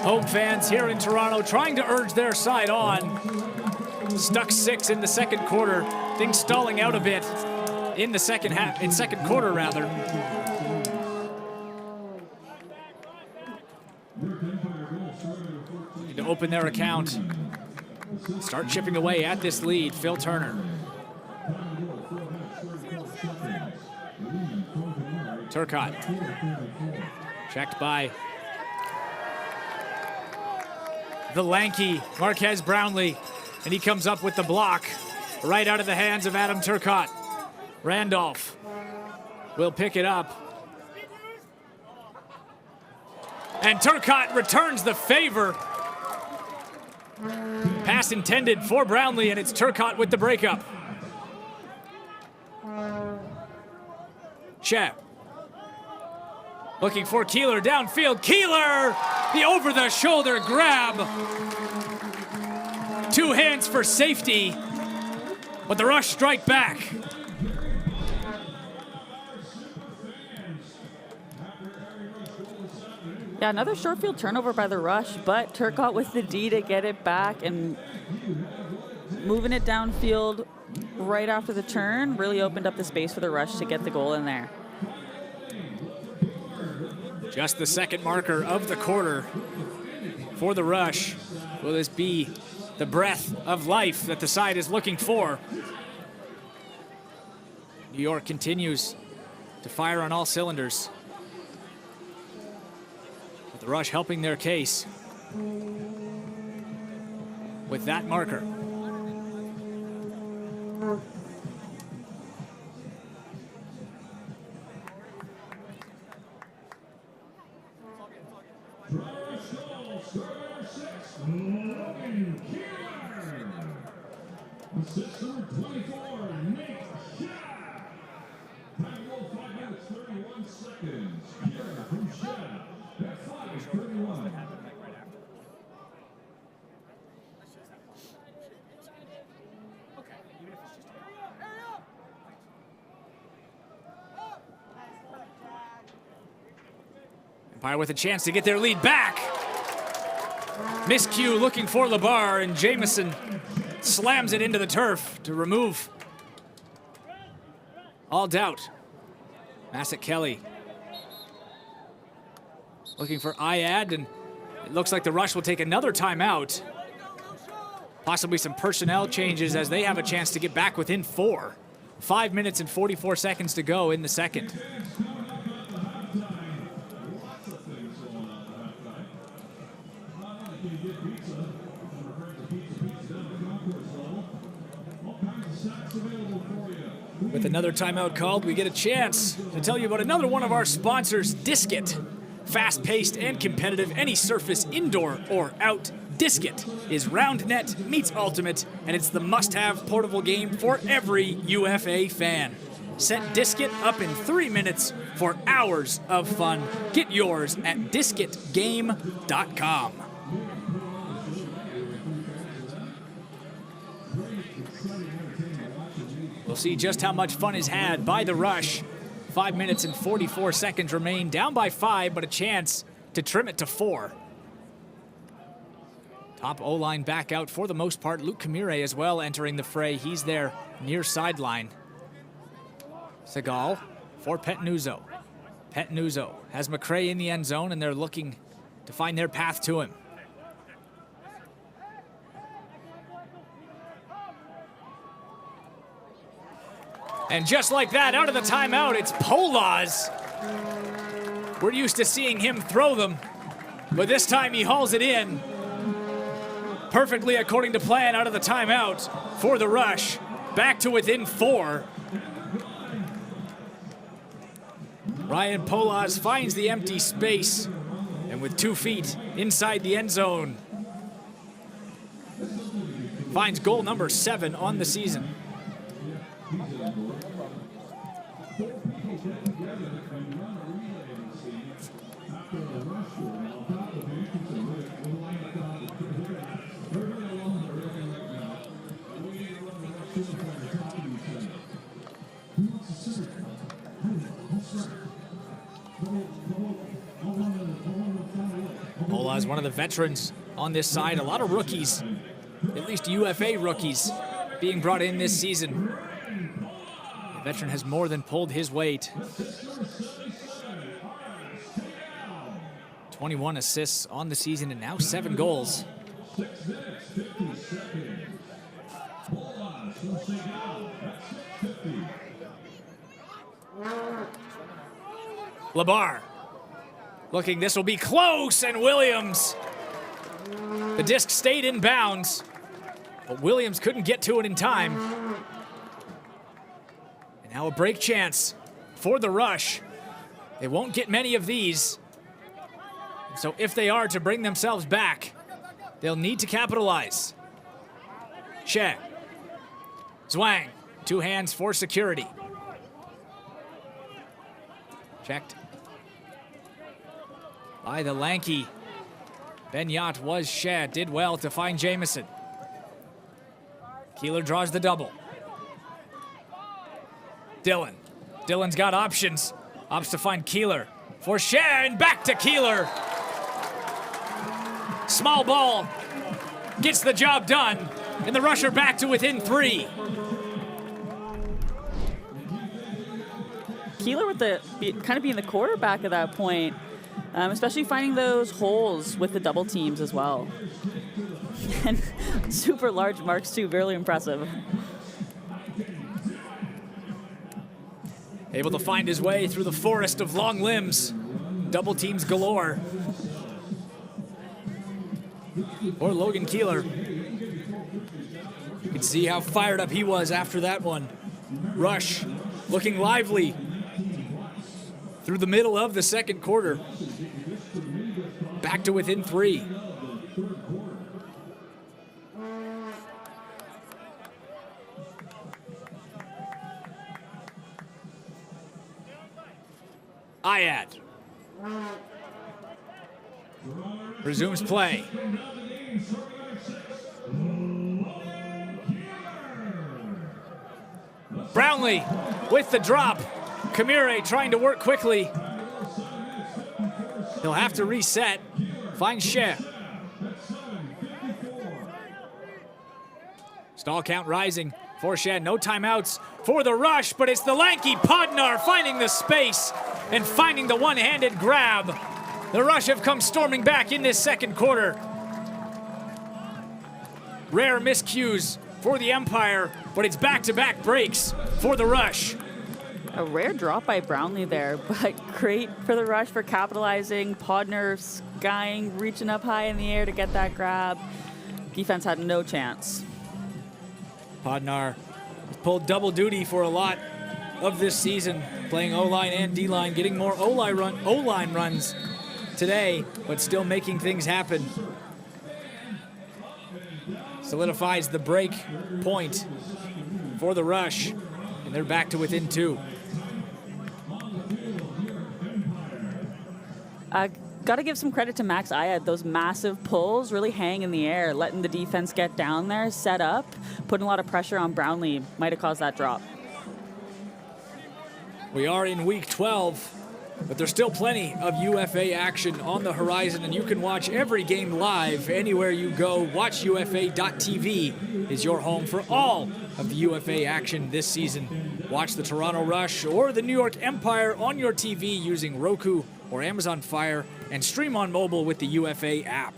Home fans here in Toronto trying to urge their side on. Stuck 6 in the second quarter. Things stalling out a bit in the second quarter rather. Need to open their account. Start chipping away at this lead. Phil Turner. Turcotte. Checked by the lanky Marquez Brownlee, and he comes up with the block right out of the hands of Adam Turcotte. Randolph will pick it up. And Turcotte returns the favor. Pass intended for Brownlee, and it's Turcotte with the breakup. Shep. Looking for Keeler downfield. Keeler! The over-the-shoulder grab. 2 hands for safety, but the Rush strike back. Yeah, another short field turnover by the Rush, but Turcotte with the D to get it back and moving it downfield right after the turn really opened up the space for the Rush to get the goal in there. Just the second marker of the quarter for the Rush. Will this be the breath of life that the side is looking for? New York continues to fire on all cylinders. But the Rush helping their case with that marker. Empire with a chance to get their lead back. Miscue looking for LeBar, and Jamison slams it into the turf to remove all doubt. Massett Kelly looking for Ayad, and it looks like the Rush will take another timeout. Possibly some personnel changes as they have a chance to get back within 4. 5 minutes and 44 seconds to go in the second. With another timeout called, we get a chance to tell you about another one of our sponsors, Disc-It. Fast-paced and competitive, any surface, indoor or out. Disc-It is round net meets ultimate, and it's the must-have portable game for every UFA fan. Set Disc-It up in 3 minutes for hours of fun. Get yours at discitgame.com. We'll see just how much fun is had by the Rush. 5 minutes and 44 seconds remain, down by 5, but a chance to trim it to 4. Top O-line back out for the most part. Luke Kamire as well entering the fray. He's there near sideline. Segal for Petnuzzo. Petnuzzo has McCray in the end zone, and they're looking to find their path to him. And just like that, out of the timeout, it's Polaz. We're used to seeing him throw them, but this time he hauls it in. Perfectly according to plan out of the timeout for the Rush. Back to within 4. Ryan Polaz finds the empty space, and with 2 feet inside the end zone, finds goal number 7 on the season. Polaz, one of the veterans on this side. A lot of rookies, at least UFA rookies, being brought in this season. The veteran has more than pulled his weight. 21 assists on the season and now 7 goals. Labar looking, this will be close, and Williams. The disc stayed in bounds, but Williams couldn't get to it in time. And now a break chance for the Rush. They won't get many of these. So if they are to bring themselves back, they'll need to capitalize. She. Zwang, 2 hands for security. Checked by the lanky Benyat. Was She, did well to find Jamison. Keeler draws the double. Dillon's got options. Opts to find Keeler for She, and back to Keeler. Small ball gets the job done, and the Rush are back to within 3. Keeler with kind of being the quarterback at that point, especially finding those holes with the double teams as well. And super large marks too, really impressive. Able to find his way through the forest of long limbs. Double teams galore. Or Logan Keeler. You can see how fired up he was after that one. Rush looking lively through the middle of the second quarter. Back to within 3. Ayad resumes play. Brownlee with the drop. Kamire trying to work quickly. He'll have to reset. Finds She. Stall count rising for She. No timeouts for the Rush, but it's the lanky Podnar finding the space and finding the one-handed grab. The Rush have come storming back in this second quarter. rare miscues for the Empire, but it's back-to-back breaks for the Rush. A rare drop by Brownlee there, but great for the Rush for capitalizing. Podner skying, reaching up high in the air to get that grab. Defense had no chance. Podnar has pulled double duty for a lot of this season, playing O-line and D-line, getting more O-line runs today, but still making things happen. Solidifies the break point for the Rush, and they're back to within 2. Got to give some credit to Max Ayad. Those massive pulls really hang in the air, letting the defense get down there, set up, putting a lot of pressure on Brownlee. Might have caused that drop. We are in week 12, but there's still plenty of UFA action on the horizon, and you can watch every game live anywhere you go. WatchUFA.tv is your home for all of the UFA action this season. Watch the Toronto Rush or the New York Empire on your TV using Roku or Amazon Fire, and stream on mobile with the UFA app.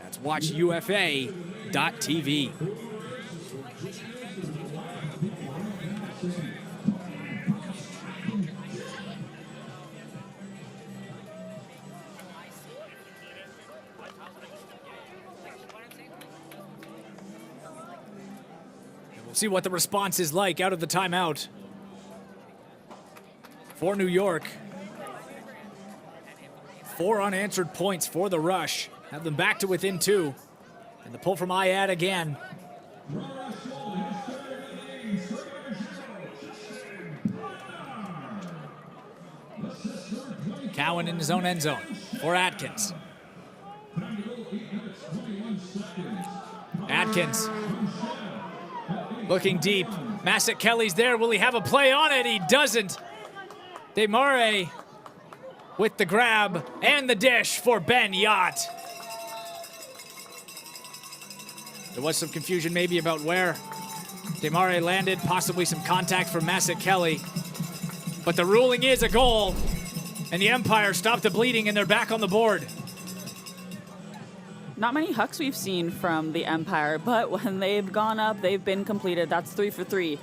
That's WatchUFA.tv. We'll see what the response is like out of the timeout for New York. 4 unanswered points for the Rush. Have them back to within 2. And the pull from Ayad again. Cowan in his own end zone for Atkins. Atkins looking deep. Massett Kelly's there. Will he have a play on it? He doesn't. Desmarais with the grab and the dish for Ben Yacht. There was some confusion maybe about where Desmarais landed, possibly some contact from Massett Kelly. But the ruling is a goal, and the Empire stopped the bleeding and they're back on the board. Not many hucks we've seen from the Empire, but when they've gone up, they've been completed. That's 3 for 3.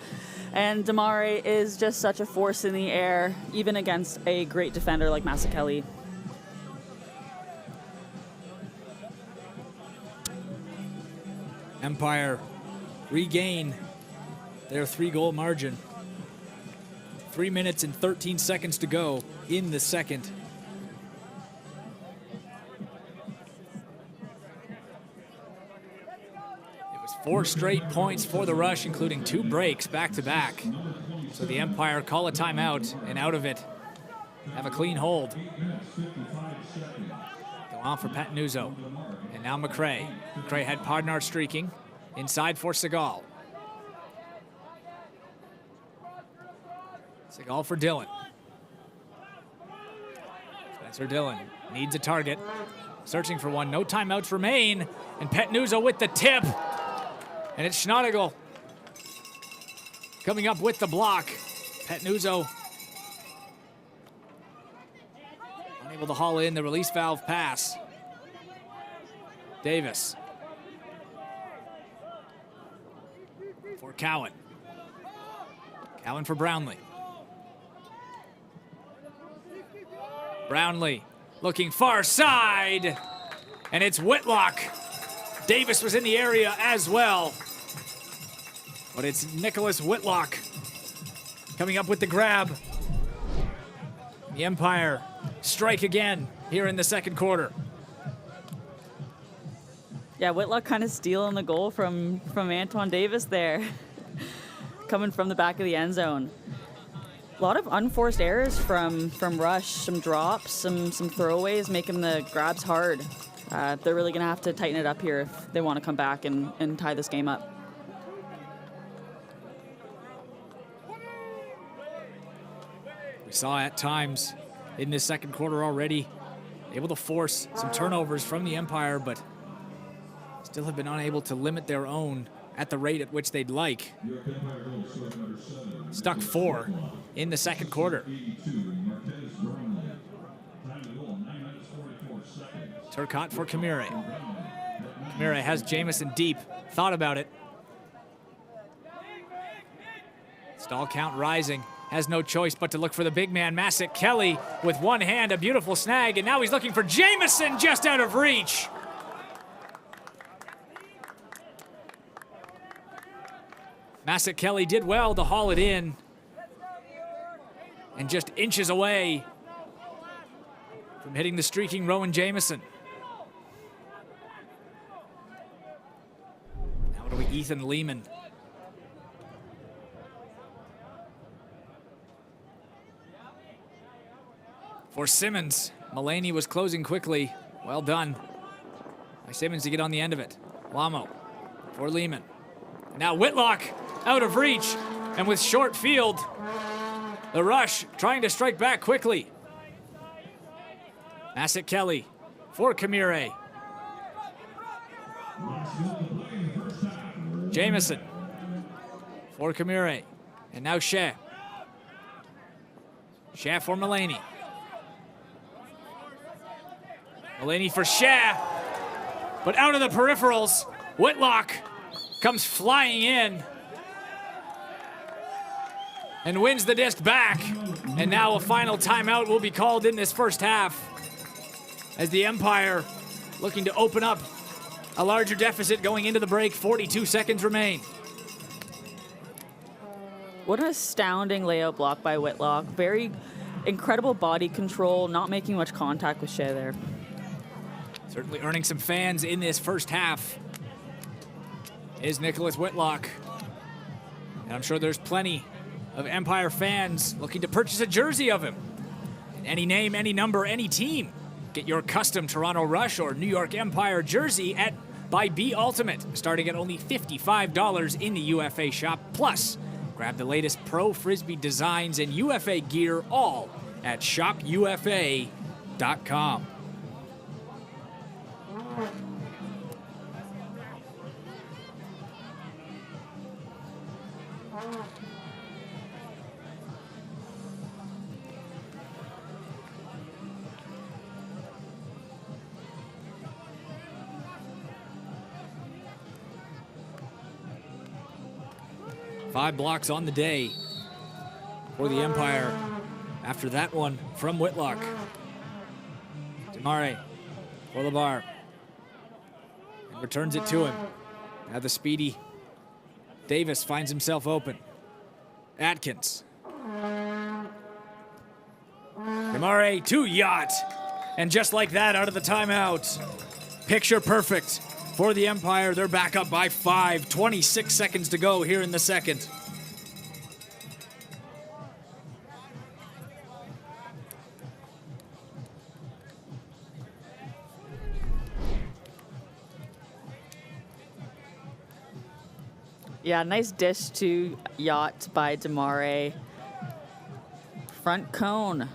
And Desmarais is just such a force in the air, even against a great defender like Massett Kelly. Empire regain their 3-goal margin. 3 minutes and 13 seconds to go in the second. It was 4 straight points for the Rush, including 2 breaks back-to-back. So the Empire call a timeout, and out of it, have a clean hold. Go on for Patnuzzo. And now McCray. McCray had Podnar streaking. Inside for Segal. Segal for Dillon. Spencer Dillon needs a target. Searching for one. No timeouts remain. And Patnuzzo with the tip. And it's Schneiderl coming up with the block. Patnuzzo unable to haul in the release valve pass. Davis for Cowan. Cowan for Brownlee. Brownlee looking far side, and it's Whitlock. Davis was in the area as well, but it's Nicholas Whitlock coming up with the grab. The Empire strike again here in the second quarter. Yeah, Whitlock kind of stealing the goal from Antoine Davis there, coming from the back of the end zone. A lot of unforced errors from Rush, some drops, some throwaways, making the grabs hard. They're really going to have to tighten it up here if they want to come back and tie this game up. We saw at times in this second quarter already, able to force some turnovers from the Empire, but still have been unable to limit their own at the rate at which they'd like. Stuck 4 in the second quarter. Turcotte for Kamire. Kamire has Jamison deep thought about it. Stall count rising. Has no choice but to look for the big man, Masik Kelly, with one hand, a beautiful snag, and now he's looking for Jamieson, just out of reach. Masik Kelly did well to haul it in, and just inches away from hitting the streaking Rowan Jamieson. Now to Ethan Lehman. For Simmons, Mulaney was closing quickly. Well done by Simmons to get on the end of it. Lamo for Lehman. Now Whitlock out of reach, and with short field, the Rush trying to strike back quickly. Masik Kelly for Kamire. Jamieson for Kamire. And now Shea. Shea for Mulaney. Mulaney for Shea, but out of the peripherals. Whitlock comes flying in and wins the disc back. And now a final timeout will be called in this first half as the Empire looking to open up a larger deficit going into the break. 42 seconds remain. What an astounding layout block by Whitlock. Very incredible body control, not making much contact with Shea there. Certainly earning some fans in this first half is Nicholas Whitlock. And I'm sure there's plenty of Empire fans looking to purchase a jersey of him. Any name, any number, any team. Get your custom Toronto Rush or New York Empire jersey by B Ultimate, starting at only $55 in the UFA shop. Plus, grab the latest Pro Frisbee designs and UFA gear, all at shopufa.com. Five blocks on the day for the Empire after that one from Whitlock. Demare for Labar. And returns it to him. Now the speedy Davis finds himself open. Atkins. Demare to Yacht. And just like that, out of the timeout. Picture perfect for the Empire. They're back up by 5. 26 seconds to go here in the second. Yeah, nice dish to Yacht by Demare. Front cone.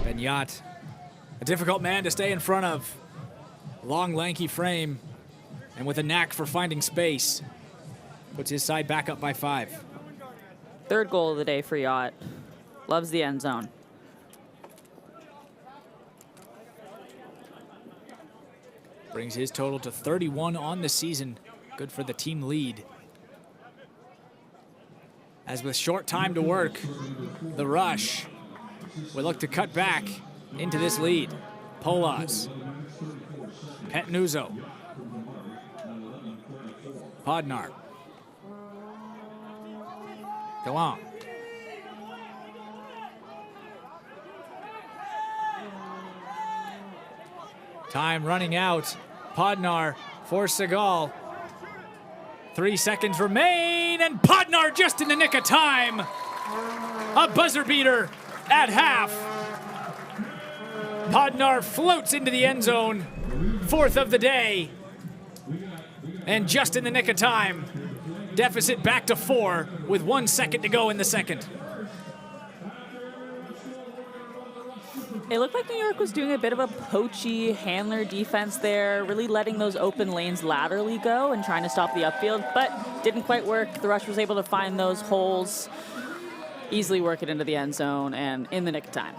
Ben Yacht, a difficult man to stay in front of. Long, lanky frame, and with a knack for finding space. Puts his side back up by 5. Third goal of the day for Yacht. Loves the end zone. Brings his total to 31 on the season. Good for the team lead. As with short time to work, the Rush will look to cut back into this lead. Polas. Petnuzo. Podnar. Gallant. Time running out. Podnar for Segal. 3 seconds remain, and Podnar just in the nick of time. A buzzer beater at half. Podnar floats into the end zone. 4th of the day. And just in the nick of time. Deficit back to 4 with 1 second to go in the second. It looked like New York was doing a bit of a poachy handler defense there, really letting those open lanes laterally go and trying to stop the upfield, but didn't quite work. The Rush was able to find those holes, easily work it into the end zone, and in the nick of time.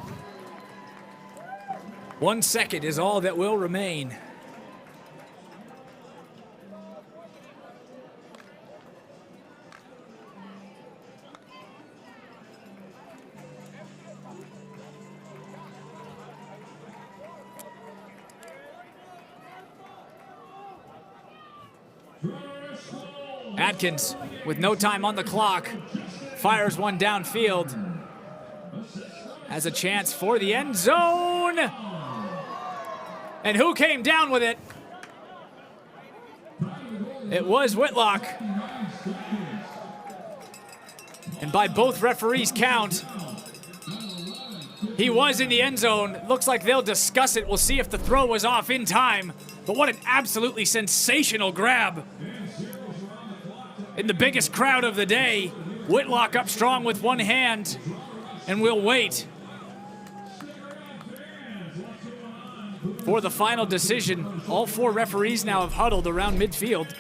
1 second is all that will remain. Atkins, with no time on the clock, fires one downfield. Has a chance for the end zone. And who came down with it? It was Whitlock. And by both referees' count, he was in the end zone. Looks like they'll discuss it. We'll see if the throw was off in time. But what an absolutely sensational grab. In the biggest crowd of the day, Whitlock up strong with one hand, and we'll wait for the final decision. All four referees now have huddled around midfield.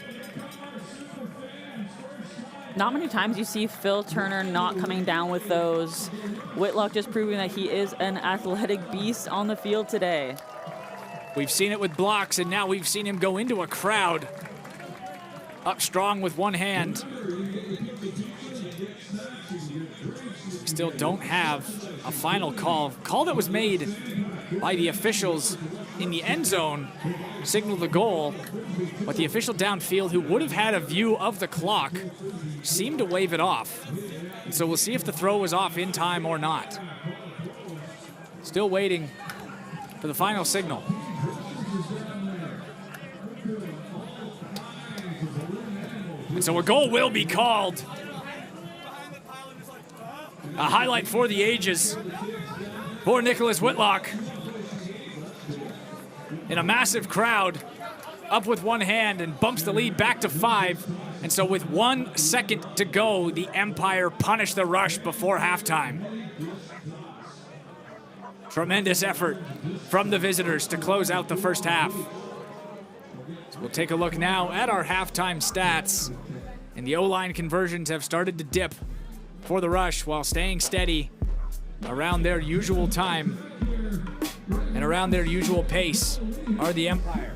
Not many times you see Phil Turner not coming down with those. Whitlock just proving that he is an athletic beast on the field today. We've seen it with blocks, and now we've seen him go into a crowd. Up strong with one hand. We still don't have a final call. Call that was made by the officials in the end zone signaled the goal, but the official downfield, who would have had a view of the clock, seemed to wave it off. And so we'll see if the throw was off in time or not. Still waiting for the final signal. And so a goal will be called. A highlight for the ages for Nicholas Whitlock. In a massive crowd, up with one hand and bumps the lead back to 5. And so with 1 second to go, the Empire punished the Rush before halftime. Tremendous effort from the visitors to close out the first half. So we'll take a look now at our halftime stats. And the O-line conversions have started to dip for the Rush while staying steady around their usual time and around their usual pace are the Empire.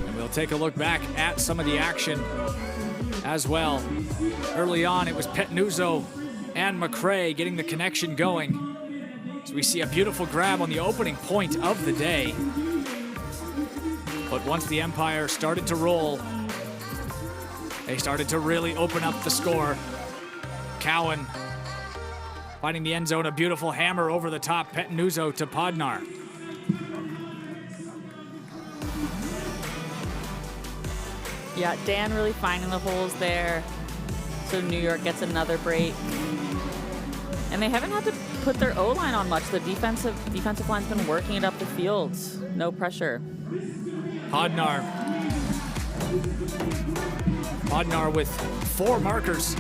And we'll take a look back at some of the action as well. Early on, it was Petnuzzo and McCray getting the connection going. So we see a beautiful grab on the opening point of the day. But once the Empire started to roll, they started to really open up the score. Cowan finding the end zone, a beautiful hammer over the top, Petnuzzo to Podnar. Yeah, Dan really finding the holes there. So New York gets another break. And they haven't had to put their O-line on much. The defensive line's been working it up the field. No pressure. Podnar with 4 markers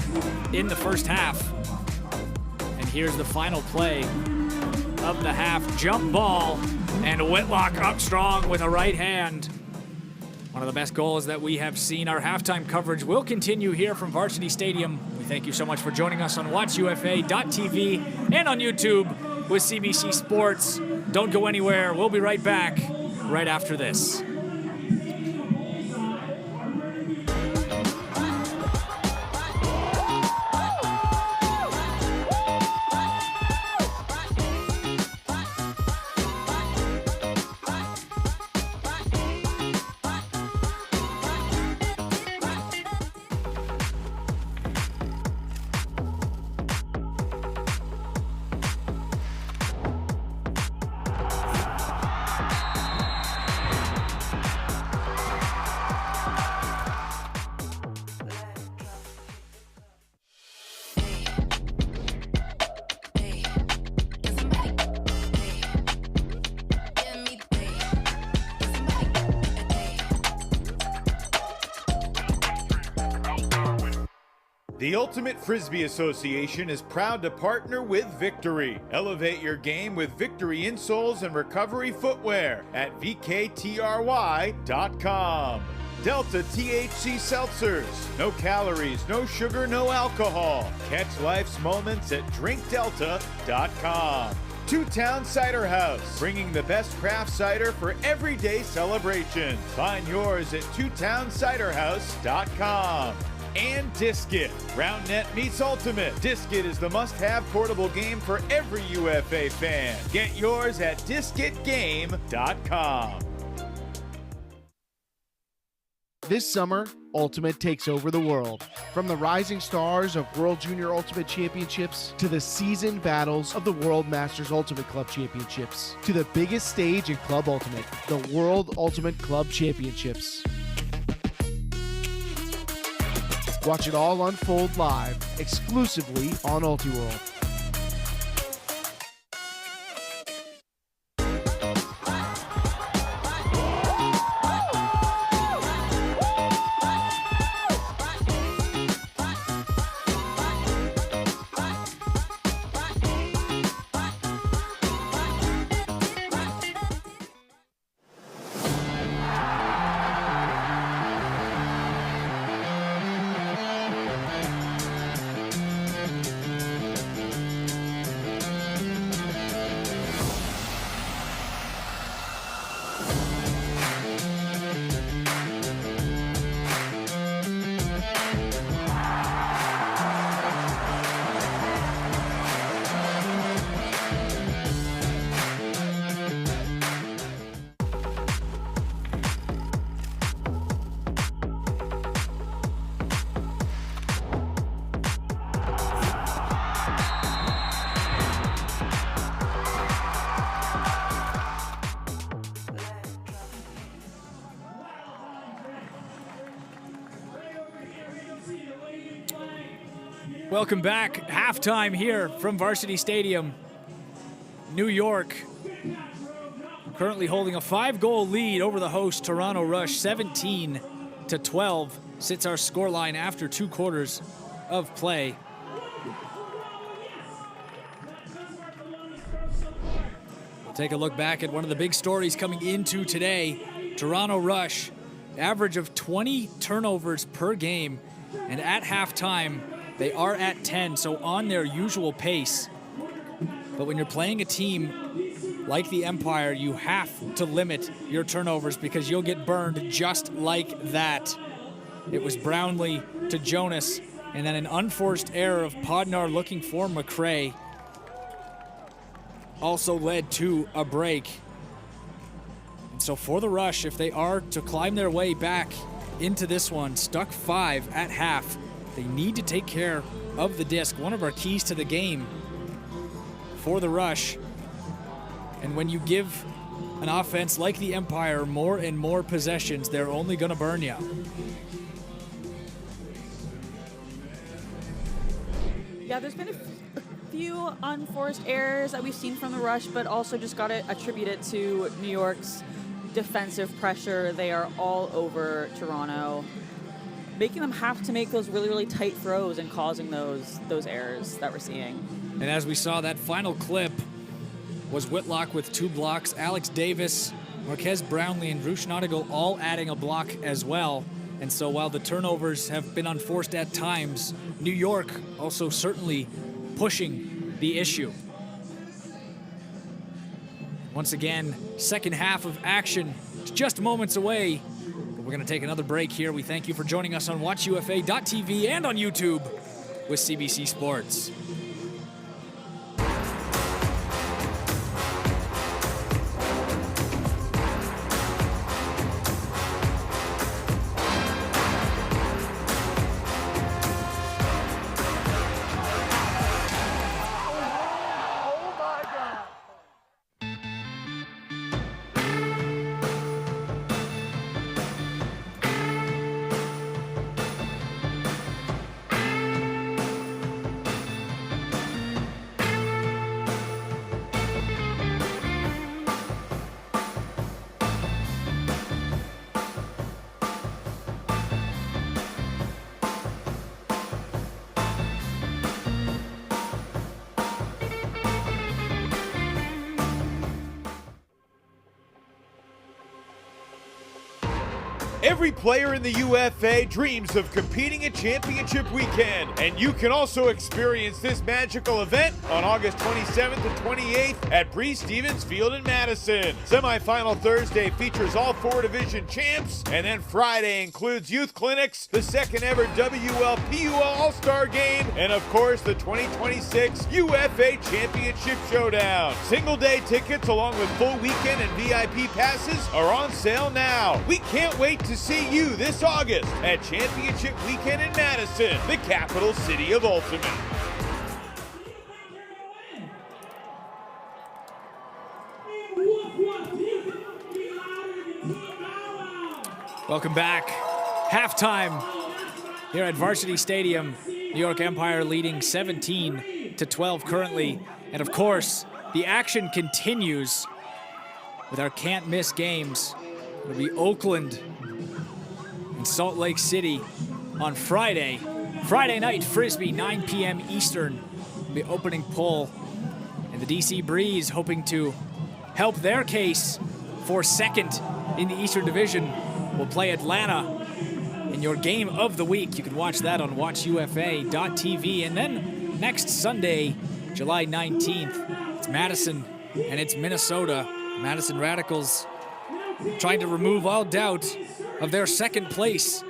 in the first half. And here's the final play of the half. Jump ball, and Whitlock up strong with a right hand. One of the best goals that we have seen. Our halftime coverage will continue here from Varsity Stadium. We thank you so much for joining us on WatchUFA.tv and on YouTube with CBC Sports. Don't go anywhere. We'll be right back right after this. The Ultimate Frisbee Association is proud to partner with Victory. Elevate your game with Victory insoles and recovery footwear at VKTRY.com. Delta THC Seltzers. No calories, no sugar, no alcohol. Catch life's moments at DrinkDelta.com. Two Town Cider House, bringing the best craft cider for everyday celebration. Find yours at TwoTownCiderHouse.com. and Disc-It. Round Net meets Ultimate. Disc-It is the must-have portable game for every UFA fan. Get yours at discitgame.com. This summer, Ultimate takes over the world. From the rising stars of World Junior Ultimate Championships to the seasoned battles of the World Masters Ultimate Club Championships to the biggest stage in Club Ultimate, the World Ultimate Club Championships. Watch it all unfold live, exclusively on Ultiworld. Welcome back. Halftime here from Varsity Stadium, New York. Currently holding a 5-goal lead over the host Toronto Rush. 17-12 sits our scoreline after 2 quarters of play. We'll take a look back at one of the big stories coming into today. Toronto Rush, average of 20 turnovers per game, and at halftime, they are at 10, so on their usual pace. But when you're playing a team like the Empire, you have to limit your turnovers because you'll get burned just like that. It was Brownlee to Jonas, and then an unforced error of Podnar looking for McRae also led to a break. And so for the Rush, if they are to climb their way back into this one, stuck 5 at half, they need to take care of the disc, one of our keys to the game for the Rush. And when you give an offense like the Empire more and more possessions, they're only going to burn you. Yeah, there's been a few unforced errors that we've seen from the Rush, but also just got to attribute it to New York's defensive pressure. They are all over Toronto, making them have to make those really, really tight throws and causing those errors that we're seeing. And as we saw, that final clip was Whitlock with 2 blocks, Alex Davis, Marquez Brownlee, and Drew Schnautigal all adding a block as well. And so while the turnovers have been unforced at times, New York also certainly pushing the issue. Once again, second half of action just moments away. We're going to take another break here. We thank you for joining us on WatchUFA.tv and on YouTube with CBC Sports. Every player in the UFA dreams of competing at championship weekend, and you can also experience this magical event on August 27th and 28th at Bree Stevens Field in Madison. Semifinal Thursday features all 4 division champs. And then Friday includes youth clinics, the second ever WLPUL All-Star Game, and of course the 2026 UFA Championship Showdown. Single day tickets along with full weekend and VIP passes are on sale now. We can't wait to see you this August at Championship Weekend in Madison, the capital city of Ultimate. Welcome back. Halftime here at Varsity Stadium. New York Empire leading 17-12 currently. And of course, the action continues with our can't miss games. It'll be Oakland and Salt Lake City on Friday. Friday night, Frisbee, 9 p.m. Eastern, the opening pull. And the DC Breeze hoping to help their case for second in the Eastern Division will play Atlanta in your game of the week. You can watch that on watchufa.tv. And then next Sunday, July 19th, it's Madison and it's Minnesota. Madison Radicals trying to remove all doubt of their second place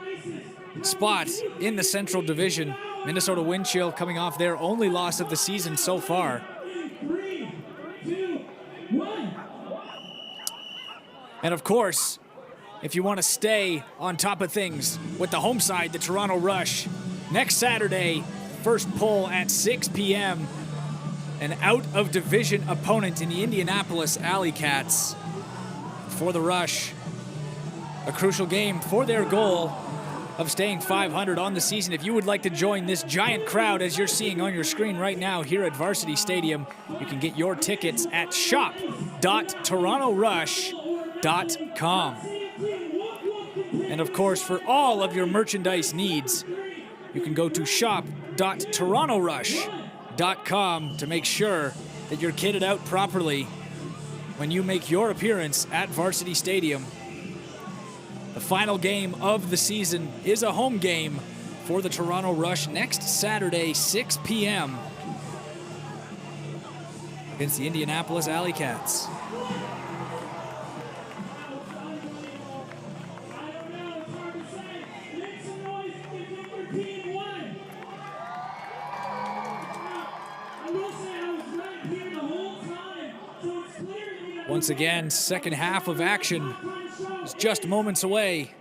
spot in the Central Division. Minnesota Wind Chill coming off their only loss of the season so far. And of course, if you want to stay on top of things with the home side, the Toronto Rush, next Saturday, first pull at 6 p.m., an out-of-division opponent in the Indianapolis Alley Cats. For the Rush, a crucial game for their goal of staying 500 on the season. If you would like to join this giant crowd, as you're seeing on your screen right now here at Varsity Stadium, you can get your tickets at shop.torontorush.com. And of course, for all of your merchandise needs, you can go to shop.torontorush.com to make sure that you're kitted out properly when you make your appearance at Varsity Stadium. The final game of the season is a home game for the Toronto Rush next Saturday, 6 p.m. against the Indianapolis Alley Cats. Once again, second half of action is just moments away.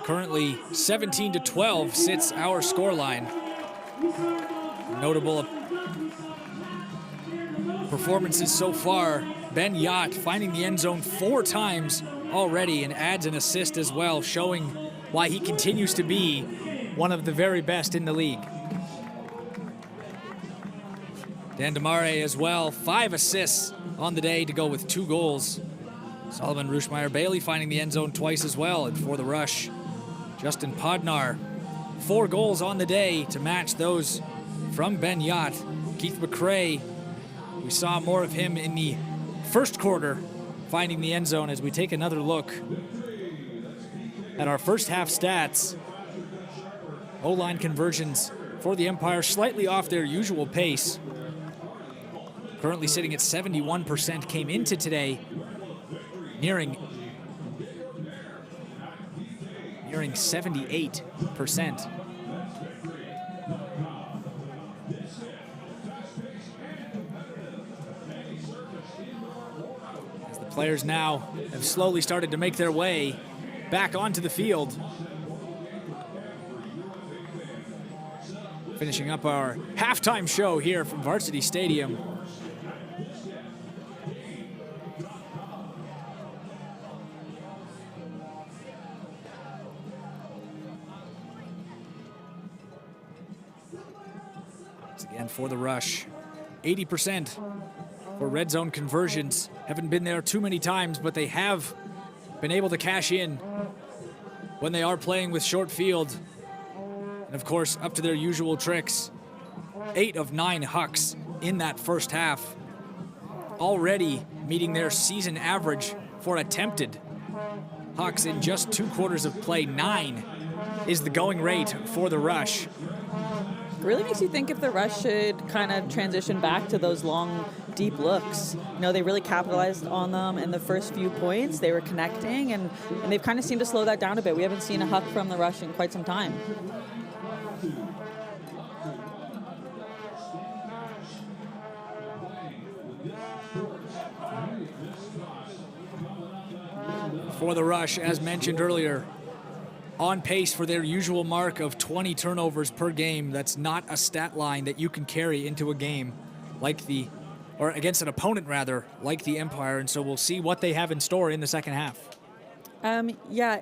Currently, 17-12 sits our scoreline. Notable performances so far. Ben Yacht finding the end zone 4 times already and adds an assist as well, showing why he continues to be one of the very best in the league. Dan DeMare as well, 5 assists on the day to go with 2 goals. Solomon Rushmeyer-Bailey finding the end zone twice as well. And for the Rush, Justin Podnar, 4 goals on the day to match those from Ben Yacht. Keith McCrae, we saw more of him in the first quarter, finding the end zone as we take another look at our first half stats. O-line conversions for the Empire slightly off their usual pace. Currently sitting at 71%, came into today nearing 78%. As the players now have slowly started to make their way back onto the field. Finishing up our halftime show here from Varsity Stadium. Again, for the Rush, 80% for red zone conversions. Haven't been there too many times, but they have been able to cash in when they are playing with short field. And of course, up to their usual tricks. 8 of 9 hucks in that first half. Already meeting their season average for attempted hucks in just 2 quarters of play. 9 is the going rate for the Rush. Really makes you think if the Rush should kind of transition back to those long deep looks. You know, they really capitalized on them in the first few points. They were connecting, and they've kind of seemed to slow that down a bit. We haven't seen a huck from the Rush in quite some time. For the Rush, as mentioned earlier, on pace for their usual mark of 20 turnovers per game. That's not a stat line that you can carry into a game or against an opponent rather, like the Empire. And so we'll see what they have in store in the second half. Yeah,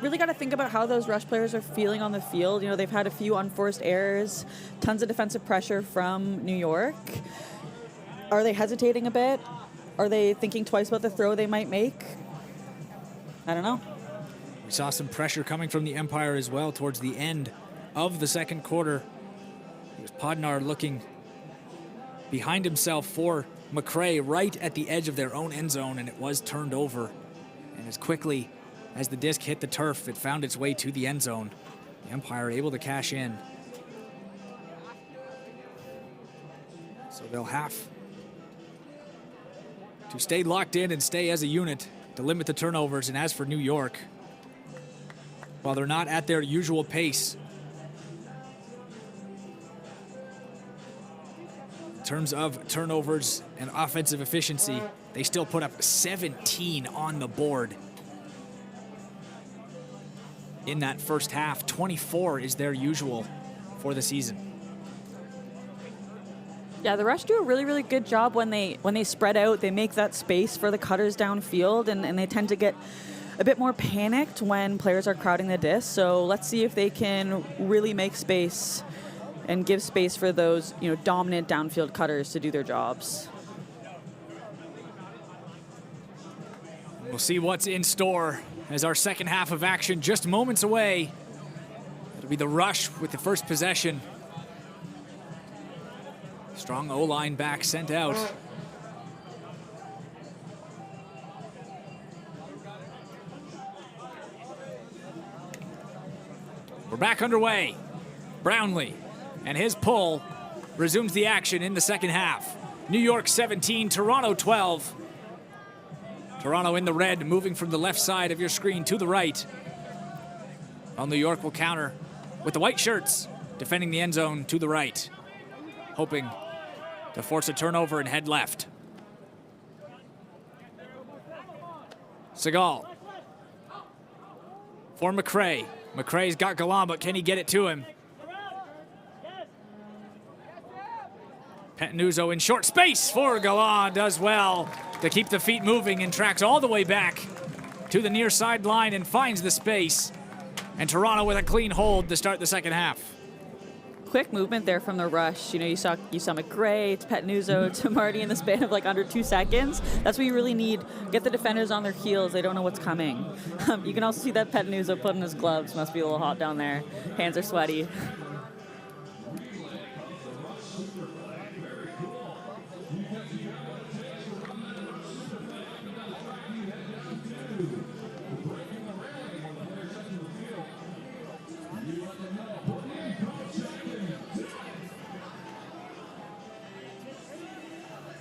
really got to think about how those Rush players are feeling on the field. You know, they've had a few unforced errors, tons of defensive pressure from New York. Are they hesitating a bit? Are they thinking twice about the throw they might make? I don't know. We saw some pressure coming from the Empire as well towards the end of the second quarter. Here's Podnar looking behind himself for McRae right at the edge of their own end zone, and it was turned over. And as quickly as the disc hit the turf, it found its way to the end zone. The Empire able to cash in. So they'll have to stay locked in and stay as a unit to limit the turnovers. And as for New York, while they're not at their usual pace in terms of turnovers and offensive efficiency, they still put up 17 on the board in that first half. 24 is their usual for the season. Yeah, the Rush do a really, really good job when they spread out. They make that space for the cutters downfield, and they tend to get a bit more panicked when players are crowding the disc. So let's see if they can really make space and give space for those, you know, dominant downfield cutters to do their jobs. We'll see what's in store as our second half of action just moments away. It'll be the Rush with the first possession. Strong O-line back sent out. We're back underway. Brownlee and his pull resumes the action in the second half. New York 17, Toronto 12. Toronto in the red, moving from the left side of your screen to the right. Well, New York will counter with the white shirts defending the end zone to the right, hoping to force a turnover and head left. Segal for McRae. McRae's got Galan, but can he get it to him? Pentanuzzo in short space for Galan, does well to keep the feet moving and tracks all the way back to the near sideline and finds the space. And Toronto with a clean hold to start the second half. Quick movement there from the Rush. You know, you saw McRae to Pentanuzzo to Marty in the span of like under 2 seconds. That's what you really need. Get the defenders on their heels. They don't know what's coming. You can also see that Pentanuzzo putting his gloves. Must be a little hot down there. Hands are sweaty.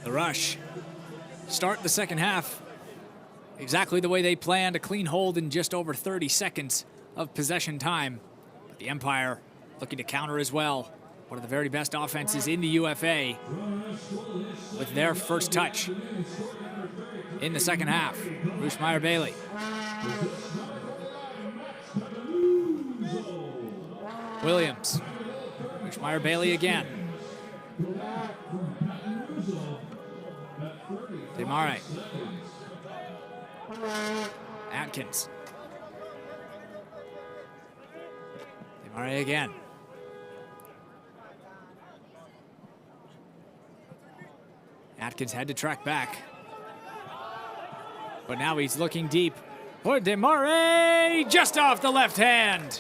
The Rush start the second half exactly the way they planned, a clean hold in just over 30 seconds of possession time. But the Empire looking to counter as well. One of the very best offenses in the UFA with their first touch in the second half. Rushmeyer Bailey. Williams. Rushmeyer Bailey again. Demare. Atkins. Demare again. Atkins had to track back. But now he's looking deep for Demare, just off the left hand.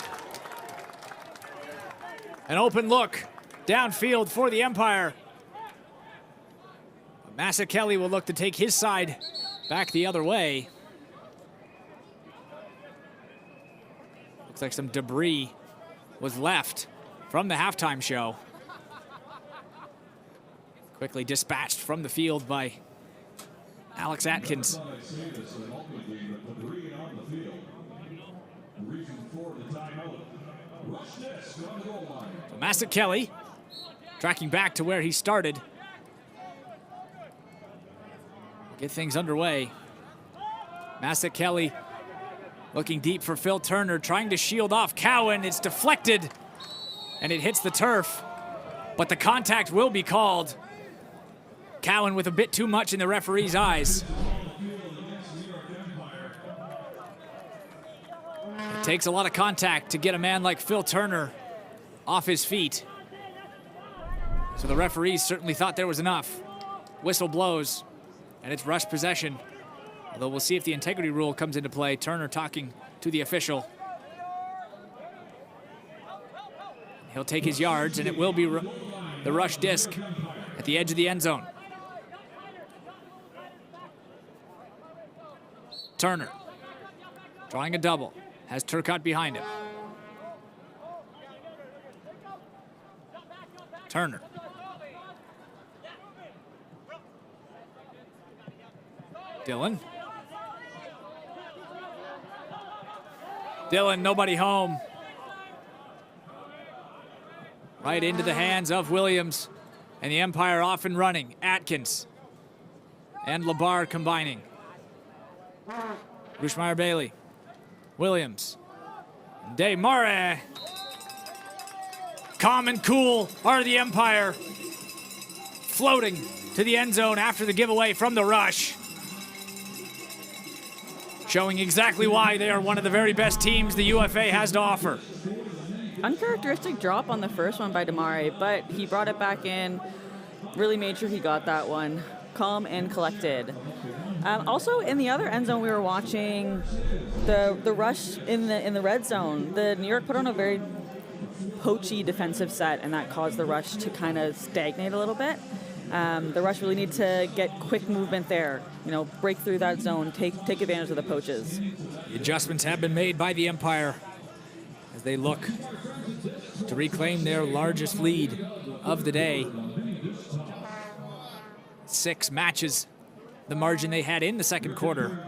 An open look downfield for the Empire. Massa Kelly will look to take his side back the other way. Looks like some debris was left from the halftime show. Quickly dispatched from the field by Alex Atkins. So Massett Kelly tracking back to where he started. Get things underway. Massett Kelly looking deep for Phil Turner, trying to shield off Cowan. It's deflected, and it hits the turf, but the contact will be called. Cowan with a bit too much in the referee's eyes. It takes a lot of contact to get a man like Phil Turner off his feet. So the referees certainly thought there was enough. Whistle blows, and it's rush possession. Although we'll see if the integrity rule comes into play. Turner talking to the official. He'll take his yards, and it will be the rush disc at the edge of the end zone. Turner drawing a double, has Turcotte behind him. Turner. Dillon. Dillon, nobody home. Right into the hands of Williams, and the Empire off and running. Atkins and Labar combining. Rushmeyer Bailey, Williams, Day Murray. Calm and cool are the Empire, floating to the end zone after the giveaway from the rush. Showing exactly why they are one of the very best teams the UFA has to offer. Uncharacteristic drop on the first one by Damare, but he brought it back in, really made sure he got that one. Calm and collected. Also, in the other end zone, we were watching the rush in the red zone. The New York put on a very poachy defensive set, and that caused the rush to kind of stagnate a little bit. The rush really need to get quick movement there. You know, break through that zone, take advantage of the poaches. The adjustments have been made by the Empire as they look to reclaim their largest lead of the day. 6 matches the margin they had in the second quarter.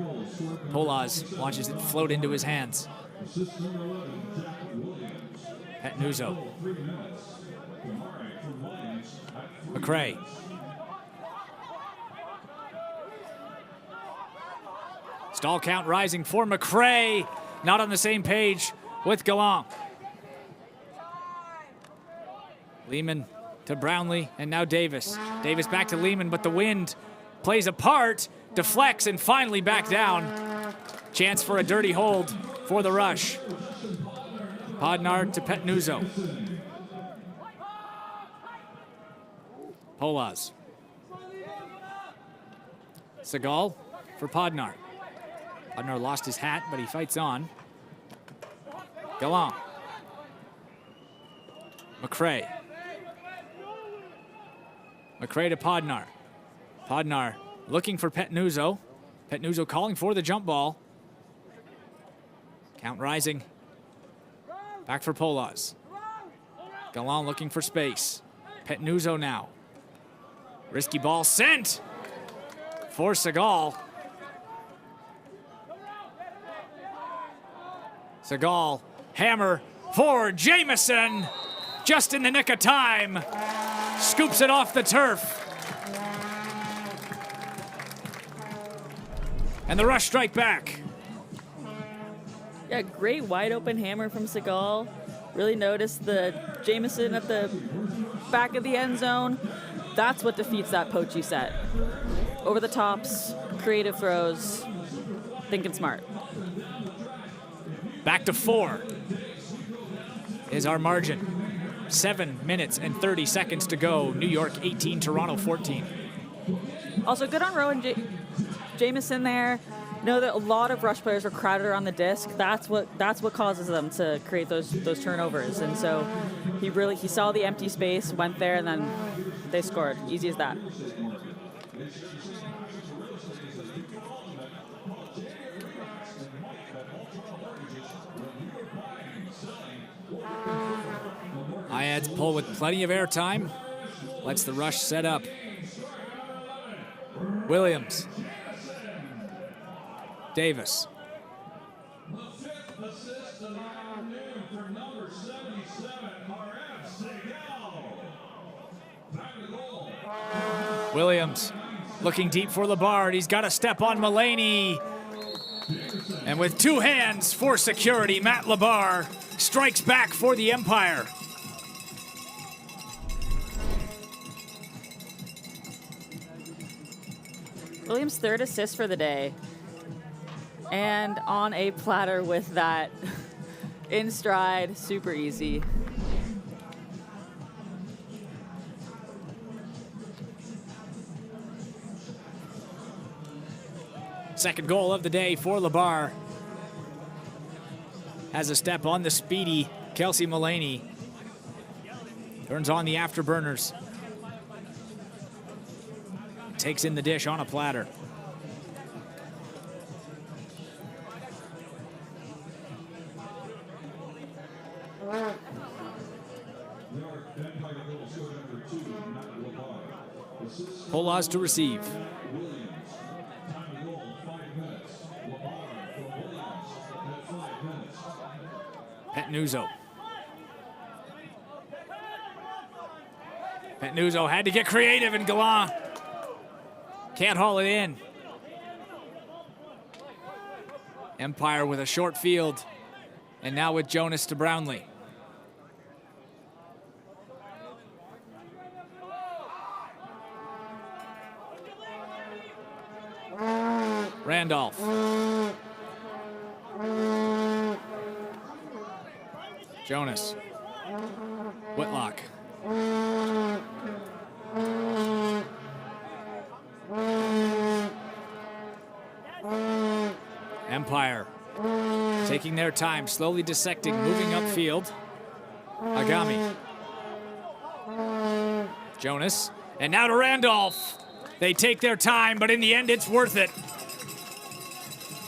Polaz watches it float into his hands. Petnuzzo. McCray. Stall count rising for McCray. Not on the same page with Gallant. Lehman to Brownlee, and now Davis. Davis back to Lehman, but the wind plays a part, deflects, and finally back down. Chance for a dirty hold for the rush. Podnar to Petnuzzo. Polaz. Segal for Podnar. Podnar lost his hat, but he fights on. Gallant. McCray. McCray to Podnar. Podnar looking for Petnuzzo. Petnuzzo calling for the jump ball. Count rising. Back for Polaz. Gallant looking for space. Petnuzzo now. Risky ball sent for Segal. Segal, hammer for Jamison. Just in the nick of time. Scoops it off the turf. And the rush strike back. Yeah, great wide open hammer from Segal. Really noticed the Jamison at the back of the end zone. That's what defeats that poachy set. Over the tops, creative throws, thinking smart. Back to 4 is our margin. 7 minutes and 30 seconds to go. New York 18, Toronto 14. Also good on Rowan Jamison there. Know that a lot of rush players are crowded around the disc. That's what causes them to create those turnovers. And so he saw the empty space, went there, and then they scored. Easy as that. Iad's pull with plenty of airtime. Lets the rush set up Williams. Davis. The fifth assist of the afternoon for number 77, RF Segal. Back to goal. Williams looking deep for Labard. He's got a step on Mulaney. And with two hands for security, Matt Labar strikes back for the Empire. Williams' third assist for the day. And on a platter with that in stride, super easy. Second goal of the day for Labar. Has a step on the speedy Kelsey Mulaney. Turns on the afterburners. Takes in the dish on a platter. Polas to receive. Petnuzzo. Petnuzzo had to get creative, and Gallant can't haul it in. Empire with a short field, and now with Jonas to Brownlee. Randolph. Jonas. Whitlock. Empire taking their time, slowly dissecting, moving upfield. Agami. Jonas. And now to Randolph. They take their time, but in the end, it's worth it.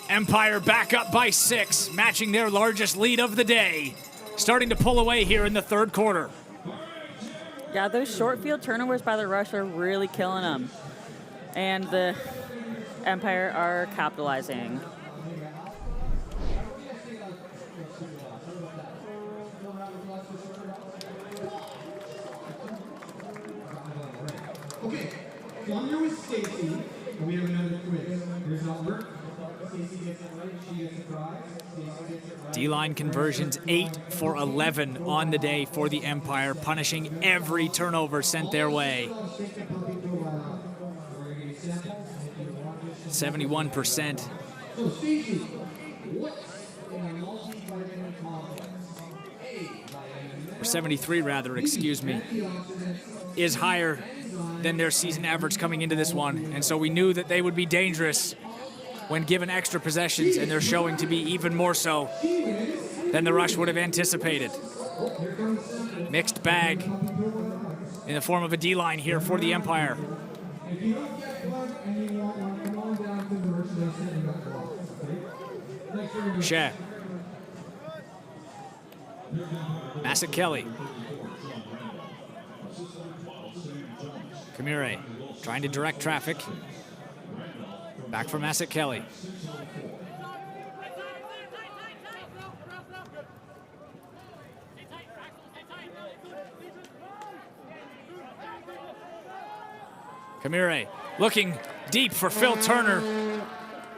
Empire back up by 6, matching their largest lead of the day. Starting to pull away here in the third quarter. Yeah, those short field turnovers by the Rush are really killing them. And the Empire are capitalizing. Okay, so I'm here with Stacy, and we have another quiz. Here's our work. Stacy gets it right, she gets a prize. Stacy gets it right. D-line conversions 8 for 11 on the day for the Empire, punishing every turnover sent their way. 71%. So Stacy, what's in a multivitamin complex? Or 73 rather, excuse me, is higher than their season average coming into this one. And so we knew that they would be dangerous when given extra possessions, and they're showing to be even more so than the Rush would have anticipated. Mixed bag in the form of a D-line here for the Empire. If you don't get one and you want one, come on down to the merchandise stand and back off, okay? Thanks very much. Shea. Bassett Kelly. Kamire trying to direct traffic. Back from Bassett Kelly. Kamire looking deep for Phil Turner.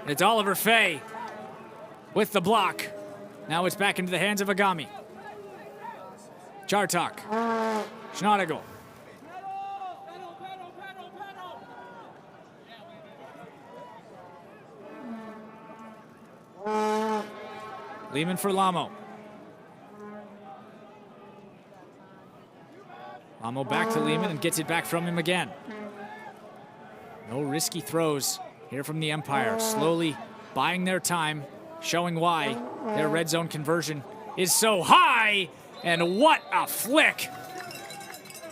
It's Oliver Fay with the block. Now it's back into the hands of Agami. Chartok. Schneidergel. Lehman for Lamo. Lamo back to Lehman and gets it back from him again. No risky throws here from the Empire. Slowly buying their time, showing why their red zone conversion is so high. And what a flick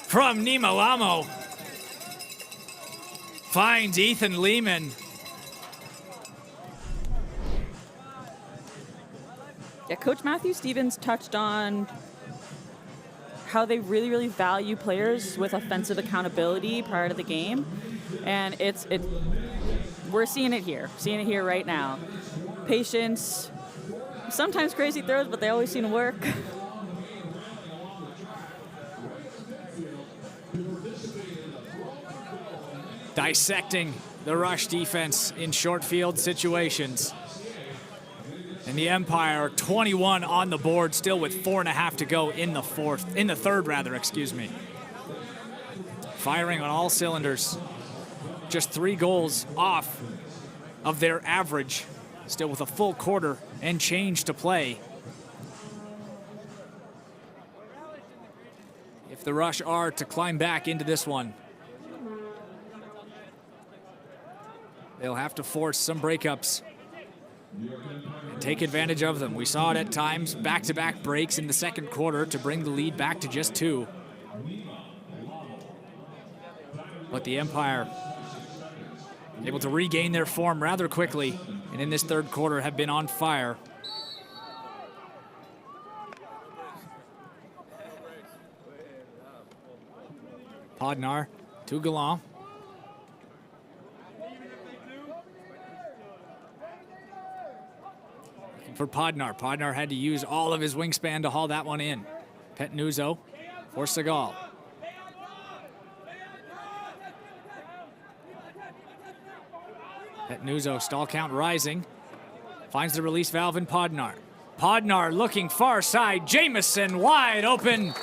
from Nima Lamo. Finds Ethan Lehman. Yeah, Coach Matthew Stevens touched on how they really, really value players with offensive accountability prior to the game. And it's we're seeing it here. Seeing it here right now. Patience, sometimes crazy throws, but they always seem to work. Dissecting the rush defense in short field situations. And the Empire 21 on the board, still with 4.5 to go in the third, excuse me. Firing on all cylinders. Just 3 goals off of their average, still with a full quarter and change to play. If the Rush are to climb back into this one, they'll have to force some breakups and take advantage of them. We saw it at times, back-to-back breaks in the second quarter to bring the lead back to just 2. But the Empire able to regain their form rather quickly, and in this third quarter have been on fire. Podnar to Gallant. Looking for Podnar. Podnar had to use all of his wingspan to haul that one in. Petnuzzo for Segal. Petnuzzo, stall count rising. Finds the release valve in Podnar. Podnar looking far side. Jamieson wide open.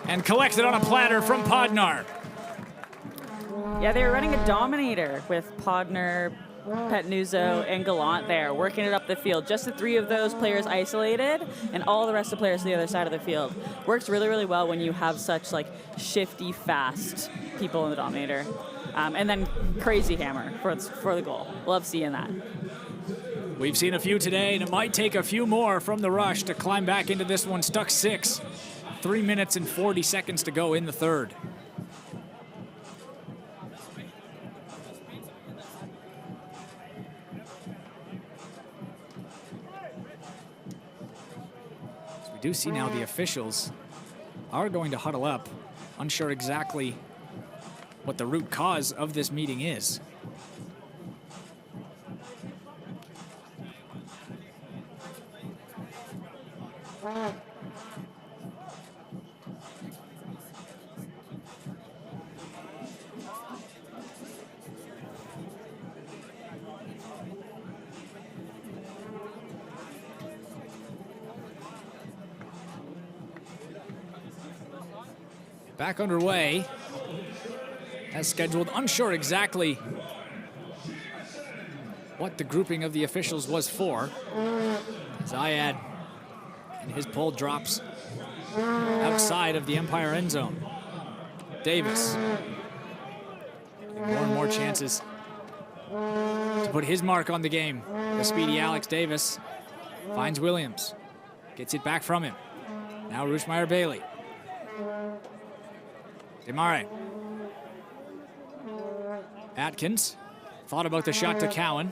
And collected on a platter from Podnar. Yeah, they were running a dominator with Podnar, Petnuzzo, and Gallant there, working it up the field. Just the 3 of those players isolated, and all the rest of the players to the other side of the field. Works really, really well when you have such like shifty, fast people in the dominator. And then crazy hammer for the goal. Love seeing that. We've seen a few today, and it might take a few more from the Rush to climb back into this one. Stuck 6. 3 minutes and 40 seconds to go in the third. So we do see now the officials are going to huddle up, unsure exactly what the root cause of this meeting is. Back underway, as scheduled. Unsure exactly what the grouping of the officials was for. Zayad and his pull drops outside of the Empire end zone. Davis getting more and more chances to put his mark on the game. The speedy Alex Davis finds Williams, gets it back from him. Now Rushmeyer-Bailey. Demare. Atkins thought about the shot to Cowan.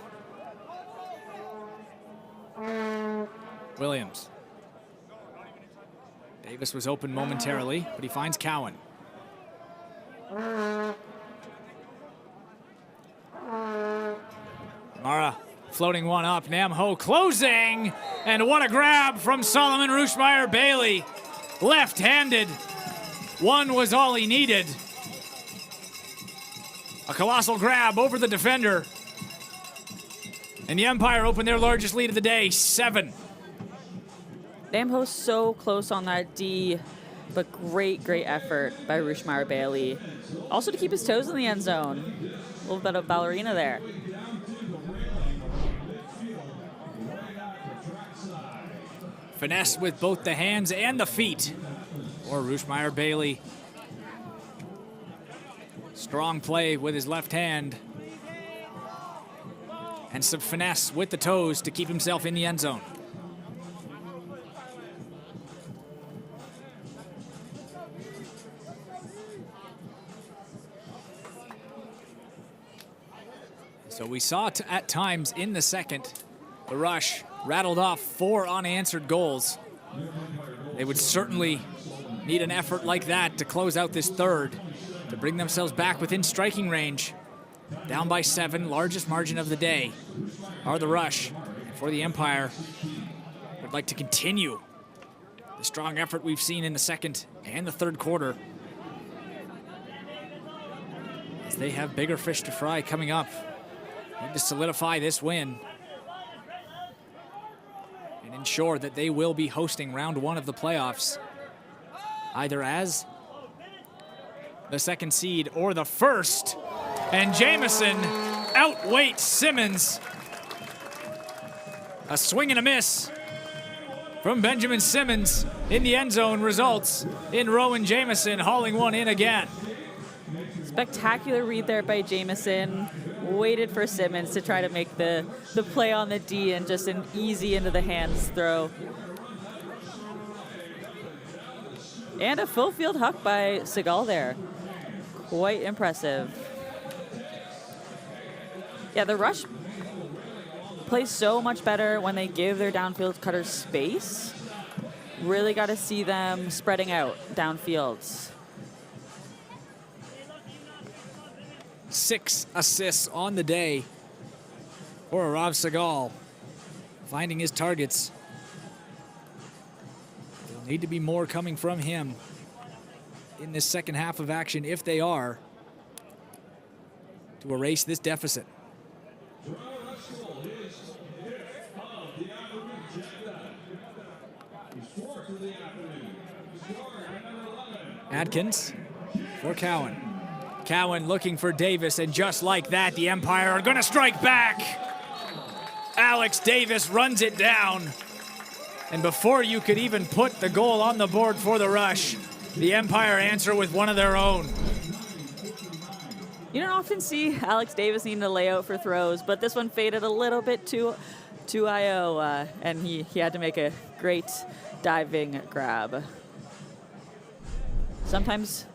Williams. Davis was open momentarily, but he finds Cowan. Mara floating one up. Namho closing. And what a grab from Solomon Rushmeyer-Bailey. Left-handed. One was all he needed. A colossal grab over the defender. And the Empire opened their largest lead of the day, 7. Namho so close on that D, but great effort by Rushmeyer-Bailey. Also to keep his toes in the end zone. A little bit of ballerina there. Finesse with both the hands and the feet. Or Rushmeyer-Bailey. Strong play with his left hand. And some finesse with the toes to keep himself in the end zone. So we saw at times in the second, the Rush rattled off 4 unanswered goals. They would certainly need an effort like that to close out this third, to bring themselves back within striking range down by 7, largest margin of the day, are the Rush. And for the Empire, would like to continue the strong effort we've seen in the second and the third quarter, as they have bigger fish to fry coming up. Need to solidify this win and ensure that they will be hosting round 1 of the playoffs, either as the second seed or the first. And Jamison outweights Simmons. A swing and a miss from Benjamin Simmons in the end zone results in Rowan Jamison hauling one in again. Spectacular read there by Jamison. Waited for Simmons to try to make the play on the D, and just an easy into the hands throw. And a full field huck by Segal there. Quite impressive. Yeah, the Rush plays so much better when they give their downfield cutters space. Really got to see them spreading out downfields. 6 assists on the day for Arav Segal, finding his targets. There'll need to be more coming from him in this second half of action if they are to erase this deficit. Adkins for Cowan. Cowan looking for Davis, and just like that, the Empire are going to strike back. Alex Davis runs it down. And before you could even put the goal on the board for the Rush, the Empire answer with one of their own. You don't often see Alex Davis needing to lay out for throws, but this one faded a little bit too IO, and he had to make a great diving grab. Sometimes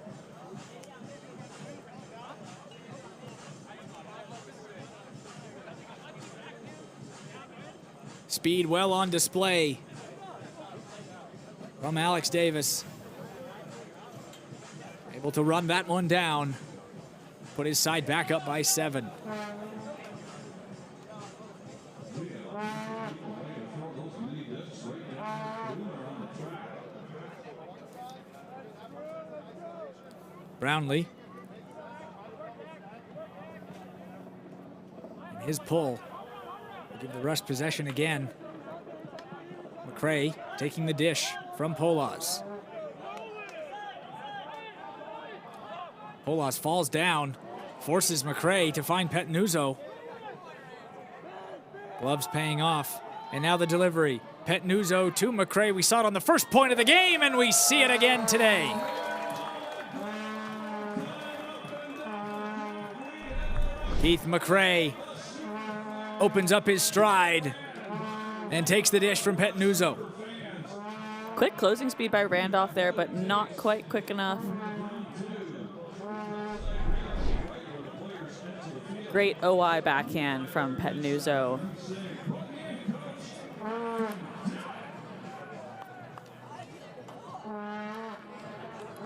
speed well on display from Alex Davis. Able to run that one down, put his side back up by 7. Brownlee. And his pull will give the Rush possession again. McCray taking the dish from Polas. Polas falls down, forces McCray to find Petnuzzo. Gloves paying off, and now the delivery. Petnuzzo to McCray. We saw it on the first point of the game, and we see it again today. Keith McCray opens up his stride and takes the dish from Petnuzzo. quick closing speed by Randolph there, but not quite quick enough. Great OI backhand from Petnuzzo.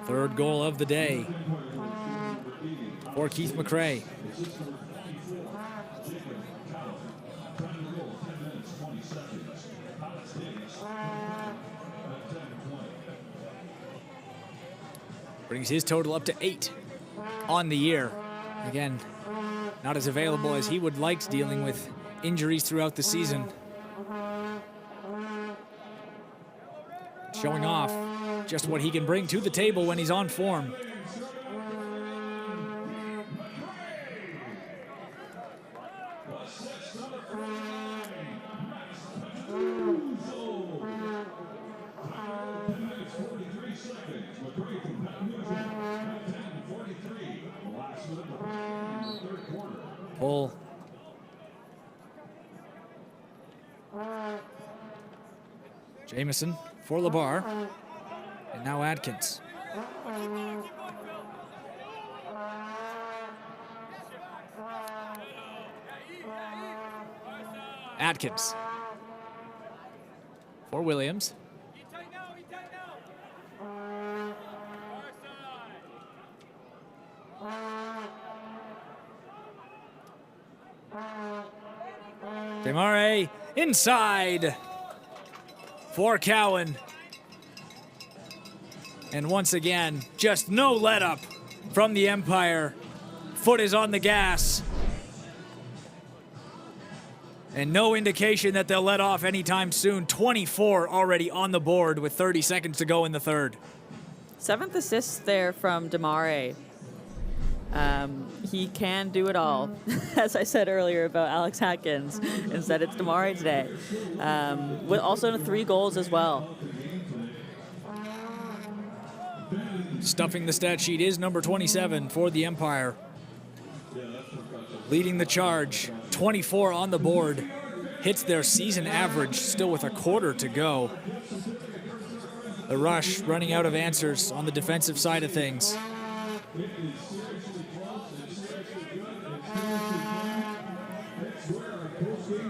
Third goal of the day for Keith McCray. Brings his total up to 8 on the year. Again, not as available as he would like, dealing with injuries throughout the season. Showing off just what he can bring to the table when he's on form. Pull. Jamison for LeBar. And now Adkins. Adkins for Williams. Demare inside for Cowan. And once again, just no let up from the Empire. Foot is on the gas. And no indication that they'll let off anytime soon. 24 already on the board with 30 seconds to go in the third. 7th assist there from Demare. He can do it all. As I said earlier about Alex Atkins. Instead, it's Demare today. With also 3 goals as well. Stuffing the stat sheet is number 27 for the Empire. Leading the charge, 24 on the board. Hits their season average, still with a quarter to go. The Rush running out of answers on the defensive side of things.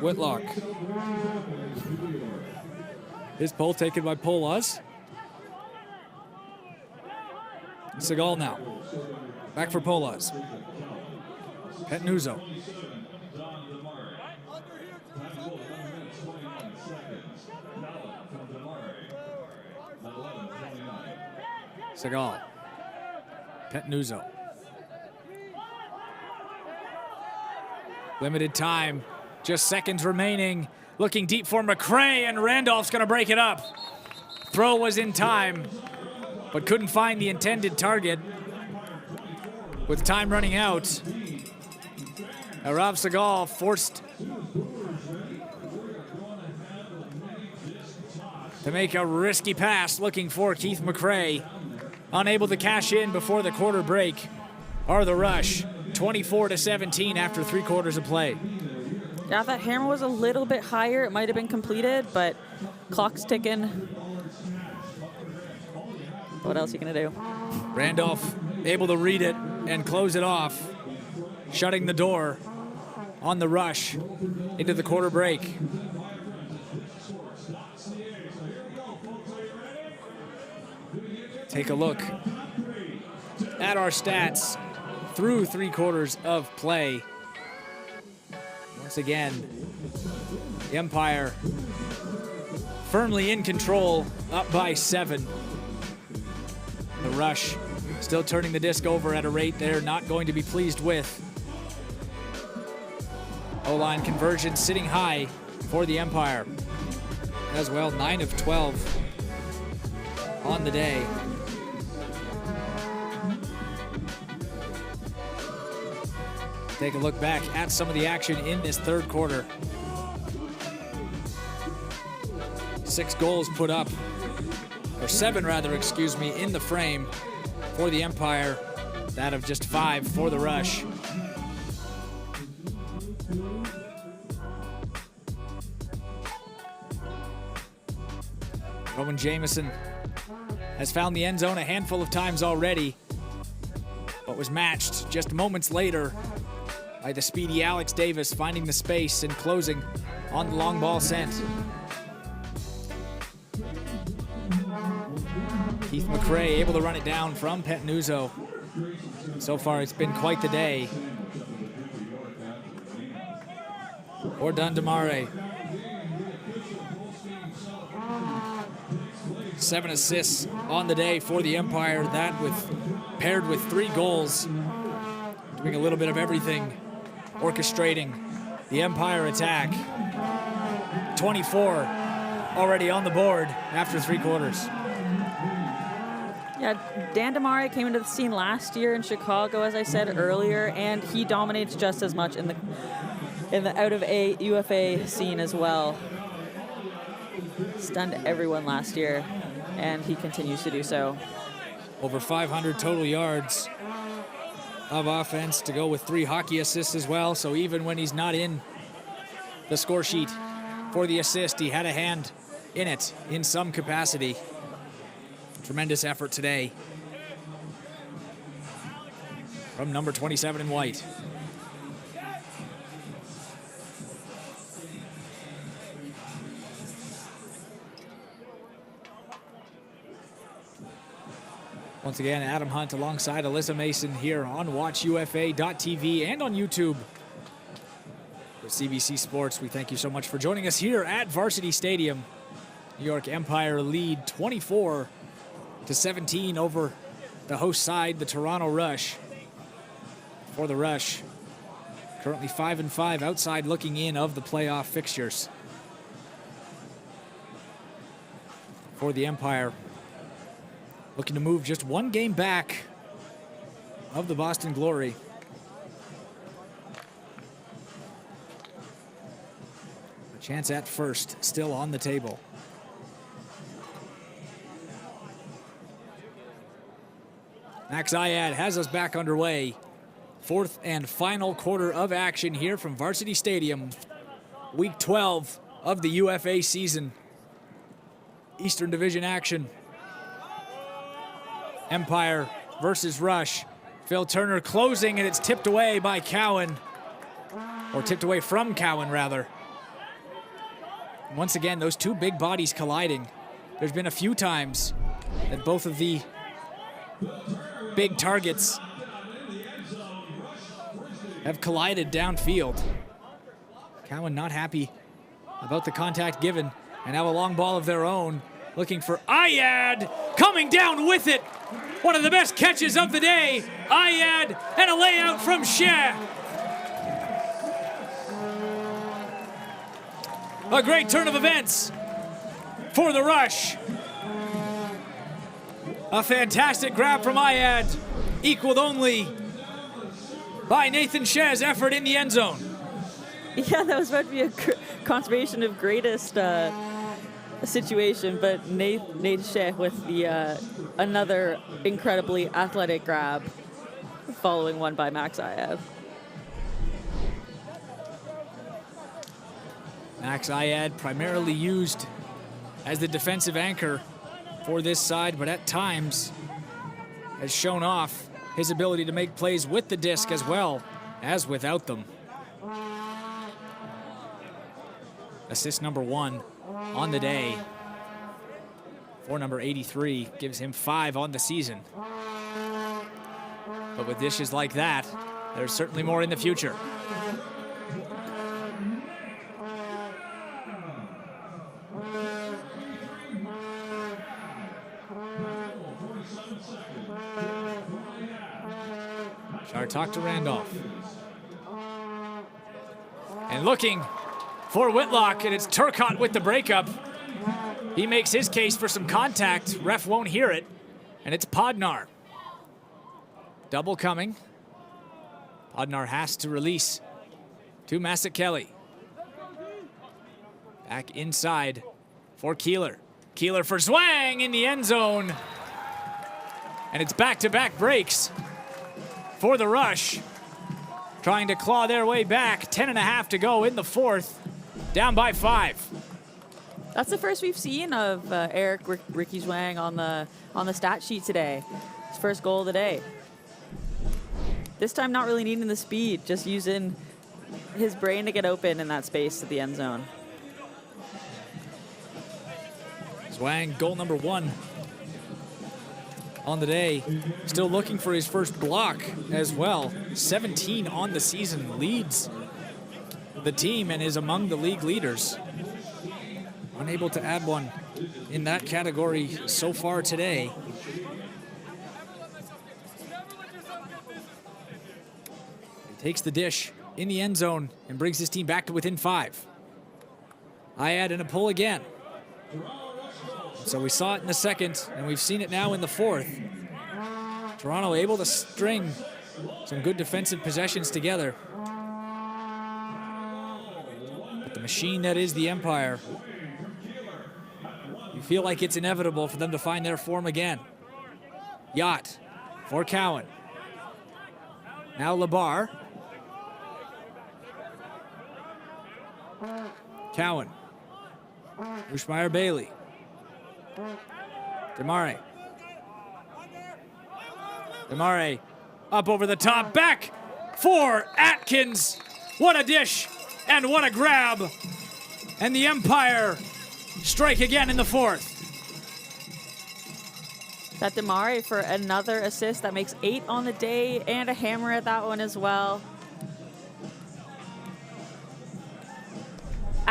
Whitlock. His pull taken by Polas. Segal now. Back for Polas. Petnuzzo. Segal. Petnuzzo. Limited time. Just seconds remaining. Looking deep for McRae, and Randolph's going to break it up. Throw was in time, but couldn't find the intended target. With time running out, Arav Segal forced to make a risky pass, looking for Keith McRae. Unable to cash in before the quarter break are the Rush. 24-17 after 3 quarters of play. Yeah, if that hammer was a little bit higher, it might have been completed, but clock's ticking. What else are you going to do? Randolph able to read it and close it off, shutting the door on the Rush into the quarter break. Take a look at our stats through 3 quarters of play. Once again, the Empire firmly in control, up by 7. The Rush still turning the disc over at a rate they're not going to be pleased with. O-line conversion sitting high for the Empire. As well, 9 of 12 on the day. Take a look back at some of the action in this third quarter. 6 goals put up, or 7 rather, excuse me, in the frame for the Empire. That of just 5 for the Rush. Rowan Jamieson has found the end zone a handful of times already, but was matched just moments later by the speedy Alex Davis, finding the space and closing on the long ball sent. Keith McRae able to run it down from Petnuzzo. So far, it's been quite the day for Demare. 7 assists on the day for the Empire. That paired with 3 goals, doing a little bit of everything, orchestrating the Empire attack. 24 already on the board after 3 quarters. Yeah, Dan Demare came into the scene last year in Chicago, as I said earlier, and he dominates just as much in the out of a UFA scene as well. Stunned everyone last year, and he continues to do so. Over 500 total yards of offense to go with 3 hockey assists as well. So even when he's not in the score sheet for the assist, he had a hand in it in some capacity. Tremendous effort today from number 27 in white. Once again, Adam Hunt alongside Alyssa Mason here on WatchUFA.tv and on YouTube. For CBC Sports, we thank you so much for joining us here at Varsity Stadium. New York Empire lead 24-17 over the host side, the Toronto Rush. For the Rush, currently 5-5 outside looking in of the playoff fixtures. For the Empire, looking to move just one game back of the Boston Glory. A chance at first still on the table. Max Ayad has us back underway. Fourth and final quarter of action here from Varsity Stadium. Week 12 of the UFA season. Eastern Division action. Empire versus Rush. Phil Turner closing, and it's tipped away by Cowan. Or tipped away from Cowan, rather. Once again, those two big bodies colliding. There's been a few times that both of the big targets have collided downfield. Cowan not happy about the contact given. And now a long ball of their own, looking for Ayad, coming down with it. One of the best catches of the day. Ayad, and a layout from Shea. A great turn of events for the Rush. A fantastic grab from Ayad, equaled only by Nathan Shea's effort in the end zone. Yeah, that was about to be a conservation of greatest situation, but Nate Shea with the another incredibly athletic grab, following one by Max Ayad. Max Ayad primarily used as the defensive anchor for this side, but at times has shown off his ability to make plays with the disc as well as without them. Assist number 1 on the day for number 83, gives him 5 on the season. But with dishes like that, there's certainly more in the future. Chartok to Randolph. And looking for Whitlock, and it's Turcotte with the breakup. He makes his case for some contact. Ref won't hear it, and it's Podnar. Double coming. Podnar has to release to Masakeli. Back inside for Keeler. Keeler for Zwang in the end zone. And it's back-to-back breaks for the Rush. Trying to claw their way back. 10.5 to go in the fourth. Down by 5. That's the first we've seen of Eric Ricky Zwang on the stat sheet today. His first goal of the day. This time not really needing the speed, just using his brain to get open in that space at the end zone. Zwang, goal number 1 on the day. Still looking for his first block as well. 17 on the season, leads the team and is among the league leaders. Unable to add one in that category so far today. He takes the dish in the end zone and brings his team back to within 5. Ayad in a pull again. So we saw it in the second, and we've seen it now in the fourth. Toronto able to string some good defensive possessions together. But the machine that is the Empire, you feel like it's inevitable for them to find their form again. Yacht for Cowan. Now Labar. Cowan. Ushmeyer Bailey. Demare. Demare up over the top, back for Atkins. What a dish and what a grab. And the Empire strike again in the fourth. That Demare for another assist. That makes 8 on the day and a hammer at that one as well.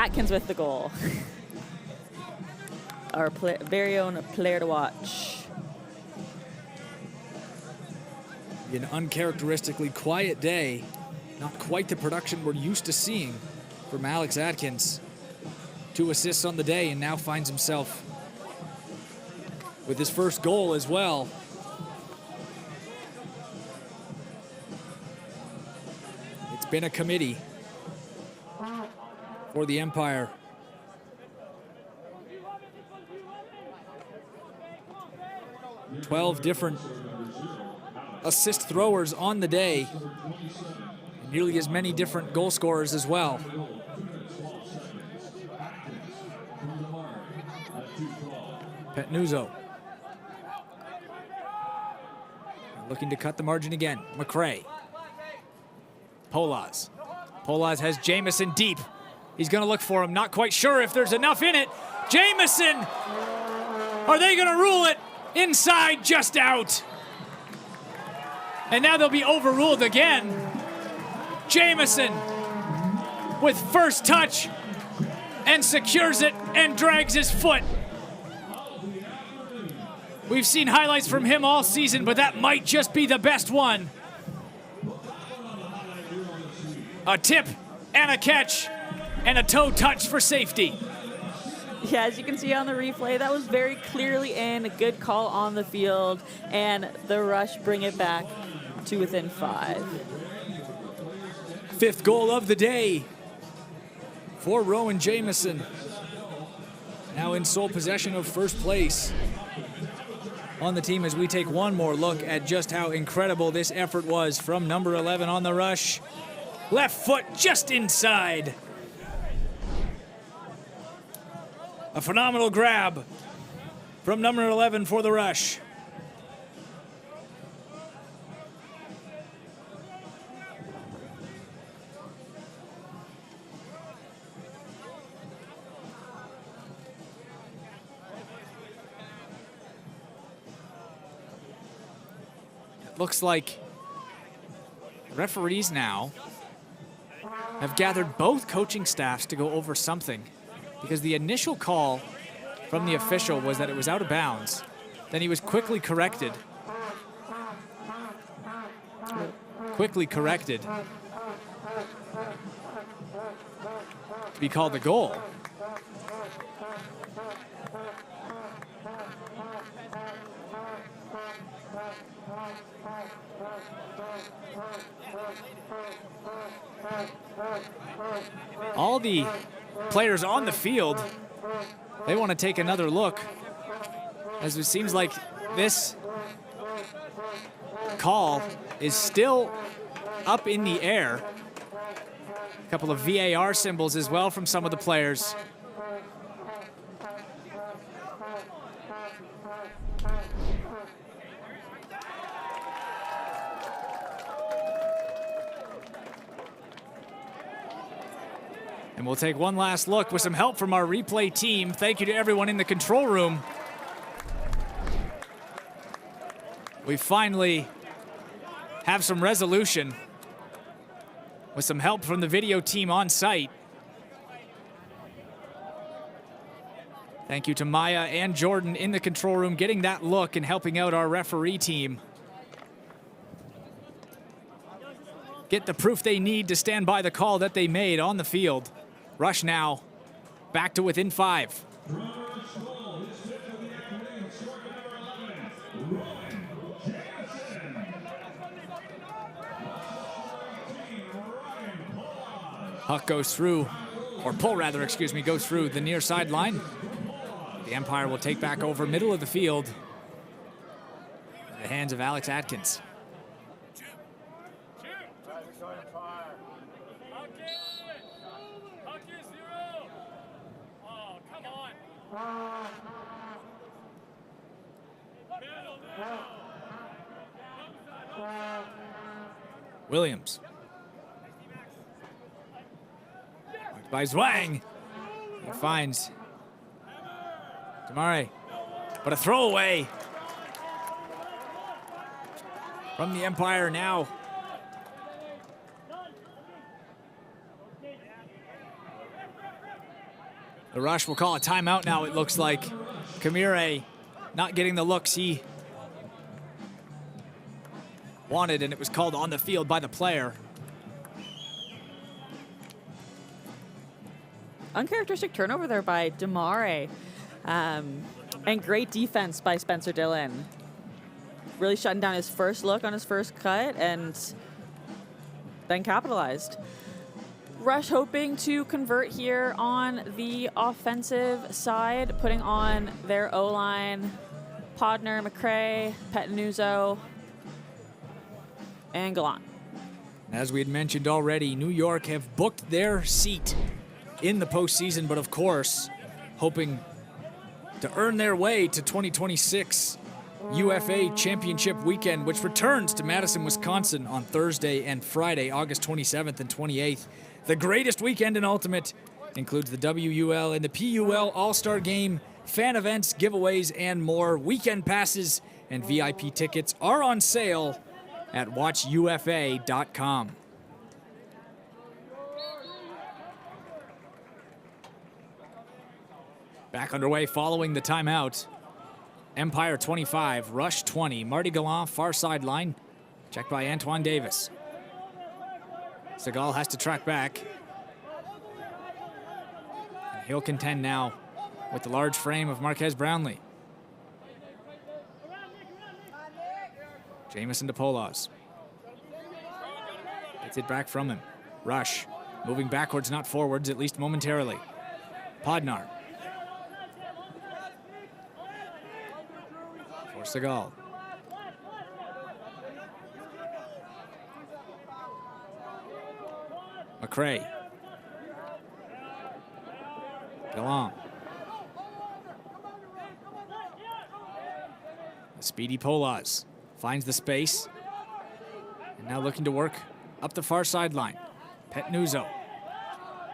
Atkins with the goal. Our very own player to watch. An uncharacteristically quiet day. Not quite the production we're used to seeing from Alex Atkins. 2 assists on the day and now finds himself with his first goal as well. It's been a committee for the Empire. "12 different assist throwers on the day, and nearly as many different goal scorers as well." Petnuzzo looking to cut the margin again. McRae. Polaz. Polaz has Jamison deep. He's going to look for him. Not quite sure if there's enough in it. Jamison! Are they going to rule it? Inside, just out. And now they'll be overruled again. Jamison with first touch and secures it and drags his foot. We've seen highlights from him all season, but that might just be the best one. A tip and a catch and a toe touch for safety. Yeah, as you can see on the replay, that was very clearly in. A good call on the field, and the Rush bring it back to within 5. 5th goal of the day for Rowan Jamison. Now in sole possession of first place on the team as we take one more look at just how incredible this effort was from number 11 on the Rush. Left foot just inside. A phenomenal grab from number 11 for the Rush. It looks like referees now have gathered both coaching staffs to go over something, because the initial call from the official was that it was out of bounds. Then he was quickly corrected. To be called the goal. All the players on the field, they want to take another look, as it seems like this call is still up in the air. A couple of VAR symbols as well from some of the players. And we'll take one last look with some help from our replay team. Thank you to everyone in the control room. We finally have some resolution with some help from the video team on site. Thank you to Maya and Jordan in the control room getting that look and helping out our referee team get the proof they need to stand by the call that they made on the field. Rush now back to within 5. Puck goes through, or pull rather, excuse me, goes through the near sideline. The Empire will take back over middle of the field in the hands of Alex Atkins. Williams. Marked by Zwang. He finds Damare. But a throwaway from the Empire now. The Rush will call a timeout now, it looks like. Kamire not getting the looks he wanted, and it was called on the field by the player. Uncharacteristic turnover there by Demare. And great defense by Spencer Dillon. Really shutting down his first look on his first cut and then capitalized. Rush hoping to convert here on the offensive side, putting on their O-line, Podner, McCray, Pettinuzzo, and Gallant. As we had mentioned already, New York have booked their seat in the postseason, but of course, hoping to earn their way to 2026 UFA Championship Weekend, which returns to Madison, Wisconsin on Thursday and Friday, August 27th and 28th. The greatest weekend in Ultimate includes the WUL and the PUL All-Star Game, fan events, giveaways, and more. Weekend passes and VIP tickets are on sale at watchufa.com. Back underway following the timeout. Empire 25, Rush 20. Marty Gallant, far sideline. Checked by Antoine Davis. Segal has to track back. And he'll contend now with the large frame of Marquez Brownlee. Jamison DePolas. Gets it back from him. Rush moving backwards, not forwards, at least momentarily. Podnar. For Segal. McCray. Gallant. The speedy Polas finds the space. And now looking to work up the far sideline. Pettinuzzo.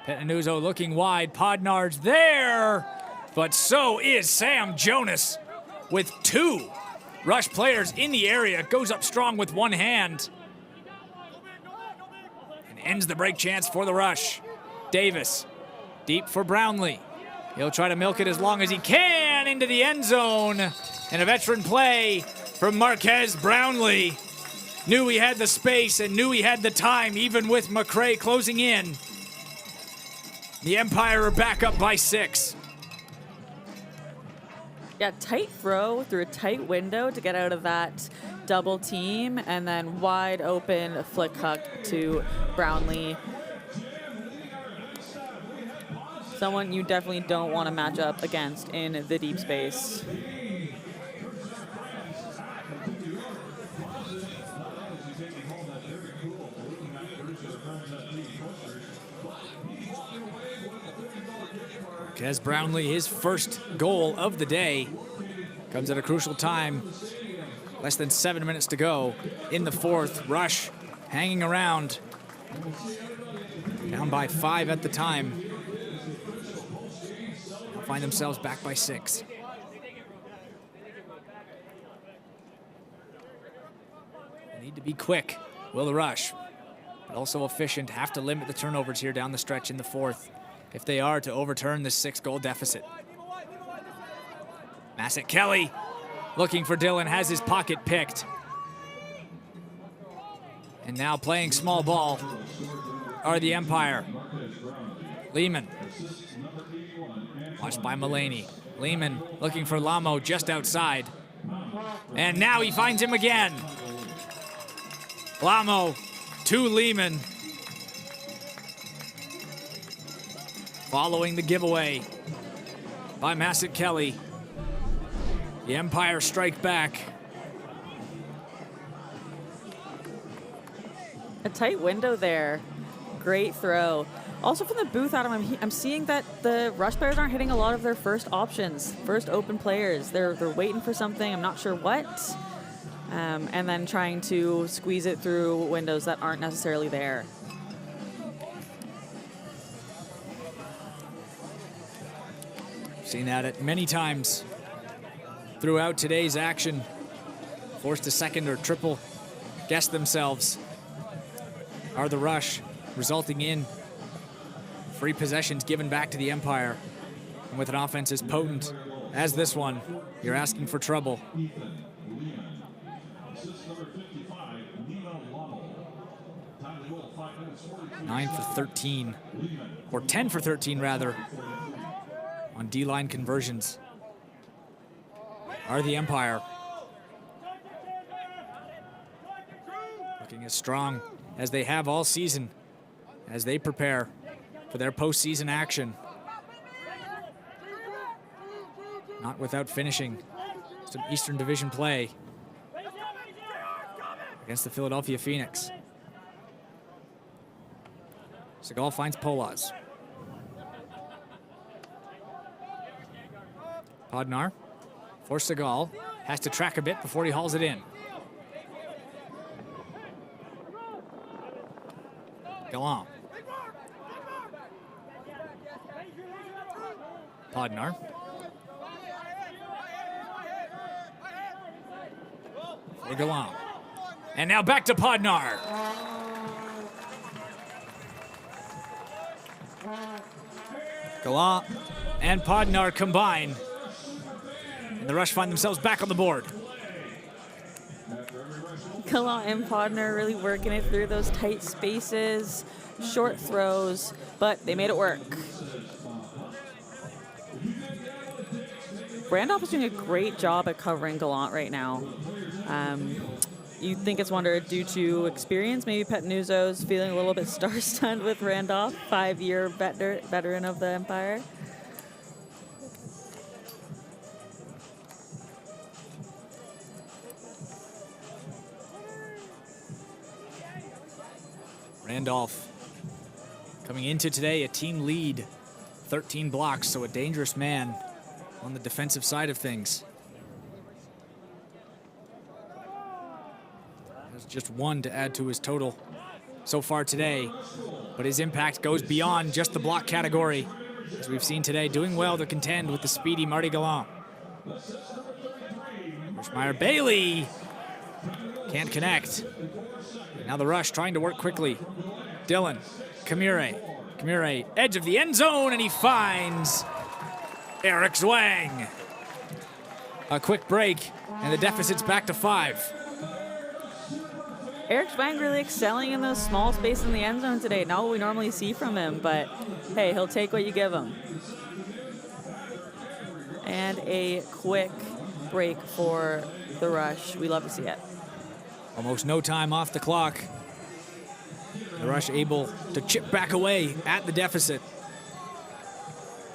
Pettinuzzo looking wide. Podnar's there. But so is Sam Jonas with two Rush players in the area. Goes up strong with one hand. And ends the break chance for the Rush. Davis. Deep for Brownlee. He'll try to milk it as long as he can into the end zone. And a veteran play from Marquez Brownlee. Knew he had the space and knew he had the time, even with McCray closing in. The Empire are back up by 6. Yeah, tight throw through a tight window to get out of that double team, and then wide open flick hook to Brownlee. Someone you definitely don't want to match up against in the deep space. Marquez Brownlee, his first goal of the day, comes at a crucial time. Less than 7 minutes to go in the fourth. Rush hanging around. Down by 5 at the time. They'll find themselves back by 6. They need to be quick, will the Rush, but also efficient. Have to limit the turnovers here down the stretch in the fourth if they are to overturn this 6-goal deficit. Massett Kelly looking for Dillon, has his pocket picked. And now playing small ball are the Empire. Lehman. Watched by Mulaney. Lehman looking for Lamo just outside. And now he finds him again. Lamo to Lehman. Following the giveaway by Massett Kelly. The Empire strike back. A tight window there. Great throw. Also from the booth, Adam, I'm seeing that the Rush players aren't hitting a lot of their first options, first open players. They're waiting for something, I'm not sure what, and then trying to squeeze it through windows that aren't necessarily there. Seen that at many times throughout today's action. Forced to second or triple guess themselves are the Rush, resulting in free possessions given back to the Empire. And with an offense as potent as this one, you're asking for trouble. 9 for 13, or 10 for 13 rather, on D-line conversions are the Empire. Looking as strong as they have all season as they prepare for their postseason action. Not without finishing some Eastern Division play against the Philadelphia Phoenix. Segal finds Polaz. Podnar for Segal. Has to track a bit before he hauls it in. Gallant. Podnar. For Gallant. And now back to Podnar. Gallant and Podnar combine. And the Rush find themselves back on the board. Gallant and Podnar really working it through those tight spaces, short throws, but they made it work. Randolph is doing a great job at covering Gallant right now. You think it's wonder due to experience, maybe Petnuzzo's feeling a little bit star-stunned with Randolph, 5-year veteran of the Empire. Randolph coming into today a team lead, 13 blocks, so a dangerous man on the defensive side of things. There's just one to add to his total so far today, but his impact goes beyond just the block category, as we've seen today, doing well to contend with the speedy Marty Gallant. Rushmeyer Bailey can't connect. Now the Rush trying to work quickly. Dylan, Kamire, edge of the end zone, and he finds Eric Zwang. A quick break, and the deficit's back to 5. Eric Zwang really excelling in those small spaces in the end zone today. Not what we normally see from him, but hey, he'll take what you give him. And a quick break for the Rush. We love to see it. Almost no time off the clock. The Rush able to chip back away at the deficit.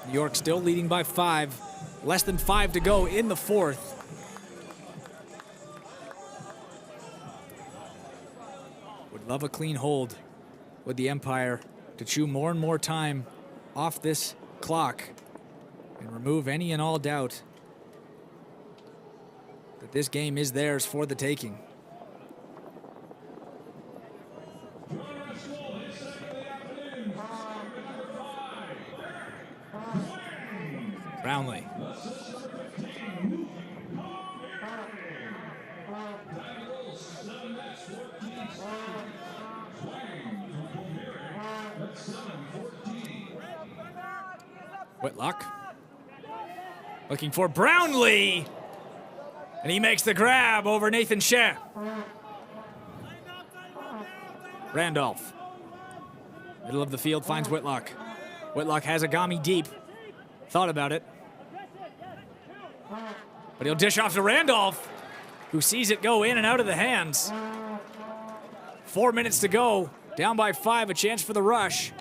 New York still leading by 5. Less than 5 to go in the 4th. Would love a clean hold with the Empire to chew more and more time off this clock and remove any and all doubt that this game is theirs for the taking. Brownlee. Whitlock. Looking for Brownlee. And he makes the grab over Nathan Shea. Randolph. Middle of the field finds Whitlock. Whitlock has Agami deep. Thought about it. But he'll dish off to Randolph, who sees it go in and out of the hands. 4 minutes to go. Down by 5, a chance for the Rush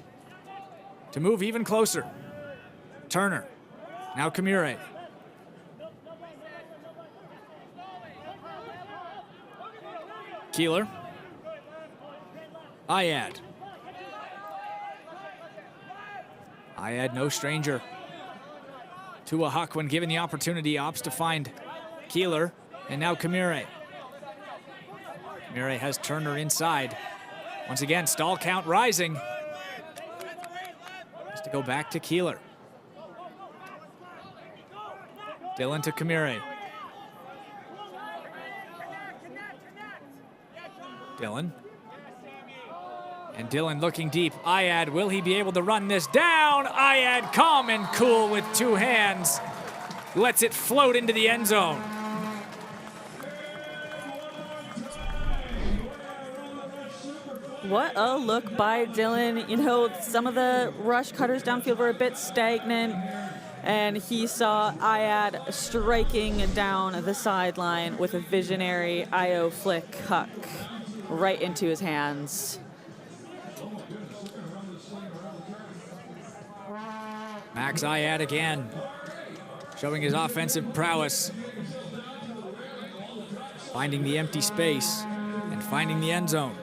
to move even closer. Turner. Now Kamire. Keeler. Ayad. Ayad, no stranger to a huck when given the opportunity. Opts to find Keeler, and now Kamire. Kamire has Turner inside. Once again, stall count rising. Has to go back to Keeler. Dylan to Kamire. Dylan. And Dylan looking deep. Ayad, will he be able to run this down? Ayad, calm and cool with 2 hands. Lets it float into the end zone. What a look by Dylan. You know, some of the rush cutters downfield were a bit stagnant, and he saw Ayad striking down the sideline with a visionary IO flick huck right into his hands. Max Ayad again, showing his offensive prowess. Finding the empty space and finding the end zone.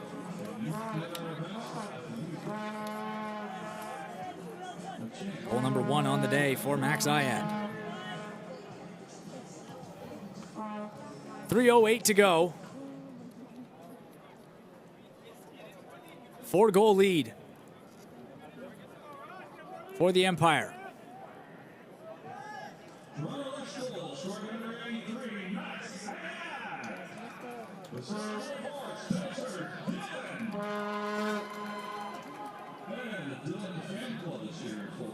Goal number 1 on the day for Max Ayad. 3:08 to go. 4-goal lead for the Empire.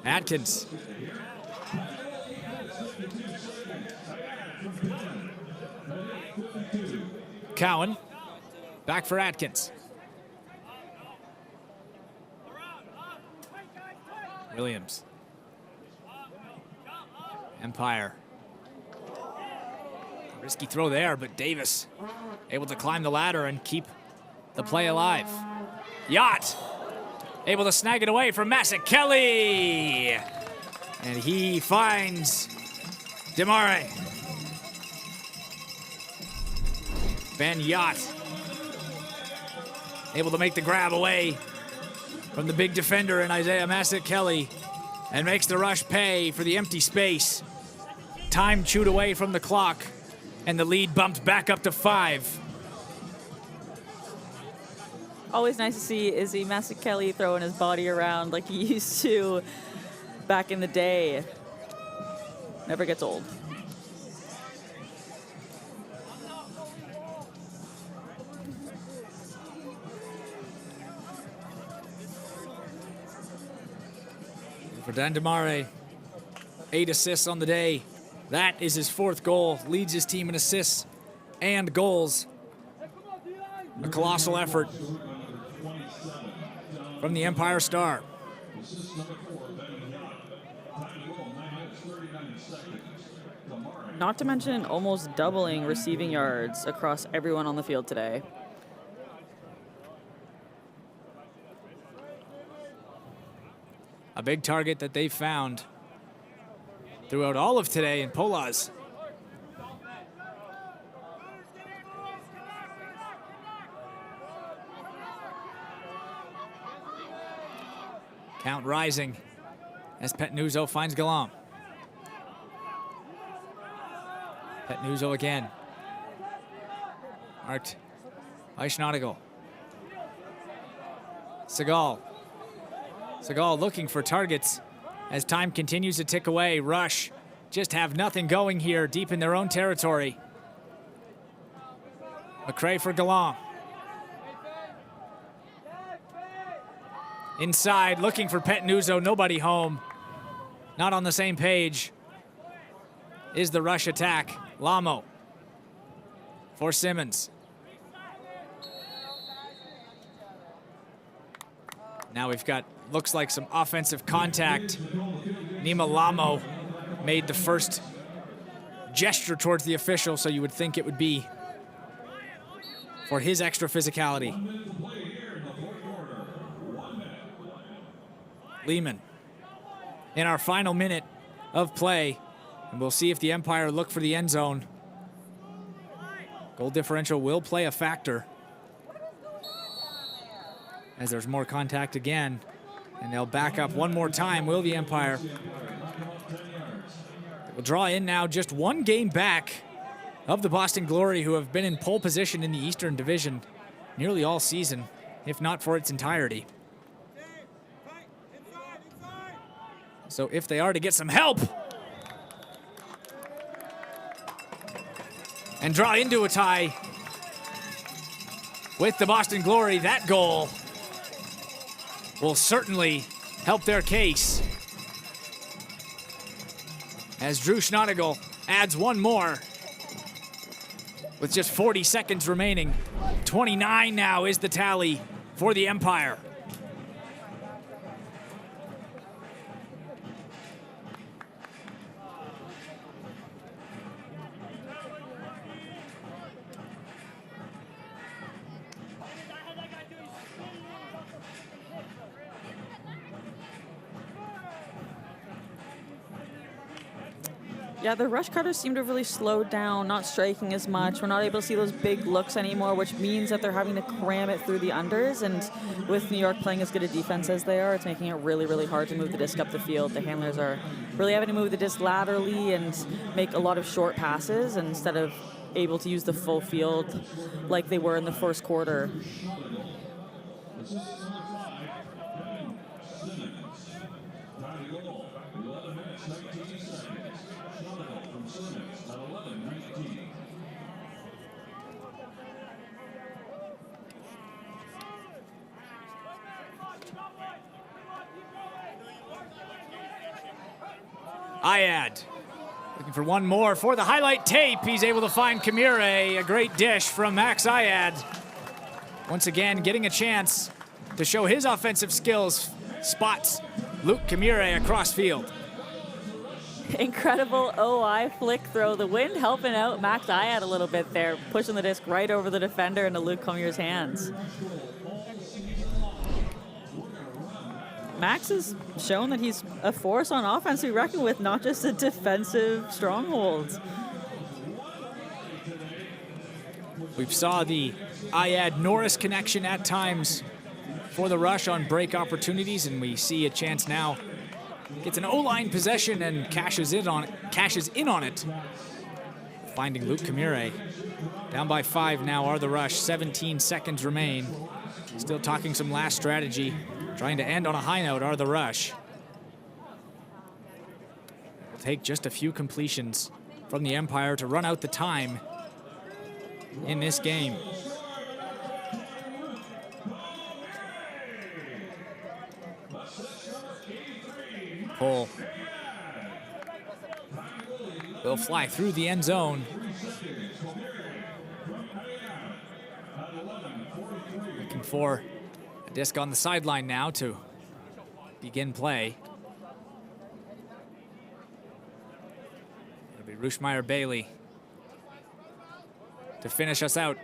Atkins. Cowan. Back for Atkins. Williams. Empire. Risky throw there, but Davis able to climb the ladder and keep the play alive. Yacht able to snag it away from Kelly. And he finds Demare. Ben Yacht able to make the grab away from the big defender in Isaiah Kelly and makes the rush pay for the empty space. Time chewed away from the clock, and the lead bumped back up to 5. Always nice to see Izzy Kelly throwing his body around like he used to back in the day. Never gets old. For Dan Demare, 8 assists on the day. That is his 4th goal. Leads his team in assists and goals. A colossal effort from the Empire Star. Not to mention almost doubling receiving yards across everyone on the field today. A big target that they found throughout all of today in Polaz. Count rising as Petnuzzo finds Galam. Petnuzzo again. Art Eichnadigal. Segal looking for targets as time continues to tick away. Rush just have nothing going here deep in their own territory. McCray for Galam. Inside, looking for Petnuzzo, nobody home. Not on the same page is the rush attack. Lamo for Simmons. Now we've got, looks like some offensive contact. Nima Lamo made the first gesture towards the official, so you would think it would be for his extra physicality. Lehman in our final minute of play, and we'll see if the Empire look for the end zone. Goal differential will play a factor as there's more contact again, and they'll back up one more time, will the Empire? We'll draw in now just one game back of the Boston Glory, who have been in pole position in the Eastern Division nearly all season, if not for its entirety. So if they are to get some help and draw into a tie with the Boston Glory, that goal will certainly help their case. As Drew Schnadigel adds one more with just 40 seconds remaining. 29 now is the tally for the Empire. Yeah, the rush cutters seem to have really slowed down, not striking as much. We're not able to see those big looks anymore, which means that they're having to cram it through the unders. And with New York playing as good a defense as they are, it's making it really, really hard to move the disc up the field. The handlers are really having to move the disc laterally and make a lot of short passes instead of able to use the full field like they were in the first quarter. Ayad looking for one more for the highlight tape. He's able to find Kamire. A great dish from Max Ayad. Once again, getting a chance to show his offensive skills. Spots Luke Kamire across field. Incredible OI flick throw. The wind helping out Max Ayad a little bit there, pushing the disc right over the defender into Luke Commier's hands. Max has shown that he's a force on offense to be reckoned with, not just a defensive stronghold. We saw the Ayad-Norris connection at times for the rush on break opportunities, and we see a chance now. Gets an O-line possession and cashes in on it. Finding Luke Kamire. Down by 5 now are the rush. 17 seconds remain. Still talking some last strategy. Trying to end on a high note are the rush. It'll take just a few completions from the Empire to run out the time in this game. Pull. Will fly through the end zone. Looking for a disc on the sideline now to begin play. It'll be Rushmeyer-Bailey to finish us out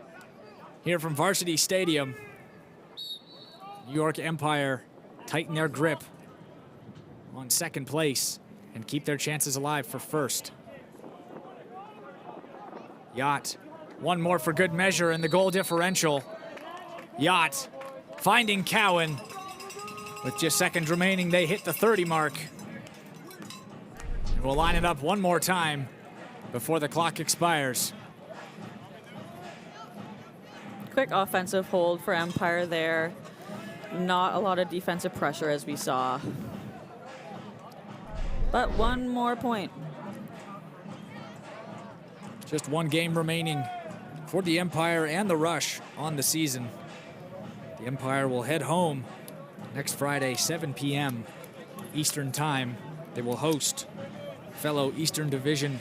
here from Varsity Stadium. New York Empire tighten their grip on second place and keep their chances alive for first. Yacht, one more for good measure in the goal differential. Yacht finding Cowan. With just seconds remaining, they hit the 30 mark. And we'll line it up one more time before the clock expires. Quick offensive hold for Empire there. Not a lot of defensive pressure as we saw. But one more point. Just one game remaining for the Empire and the Rush on the season. The Empire will head home next Friday, 7 p.m. Eastern Time. They will host fellow Eastern Division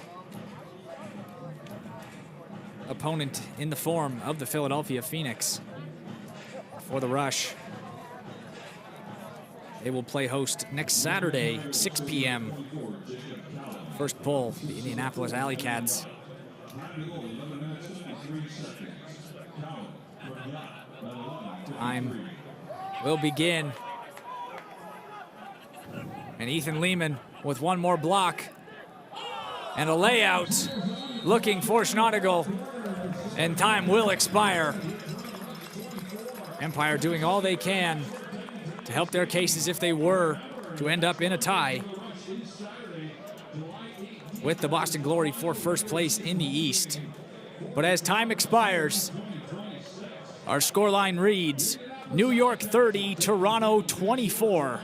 opponent in the form of the Philadelphia Phoenix. For the Rush, they will play host next Saturday, 6 p.m. First pull, the Indianapolis Alley Cats. Time will begin. And Ethan Lehman with one more block. And a layout looking for Schnadigel. And time will expire. Empire doing all they can to help their cases if they were to end up in a tie with the Boston Glory for first place in the East. But as time expires, our scoreline reads New York 30, Toronto 24.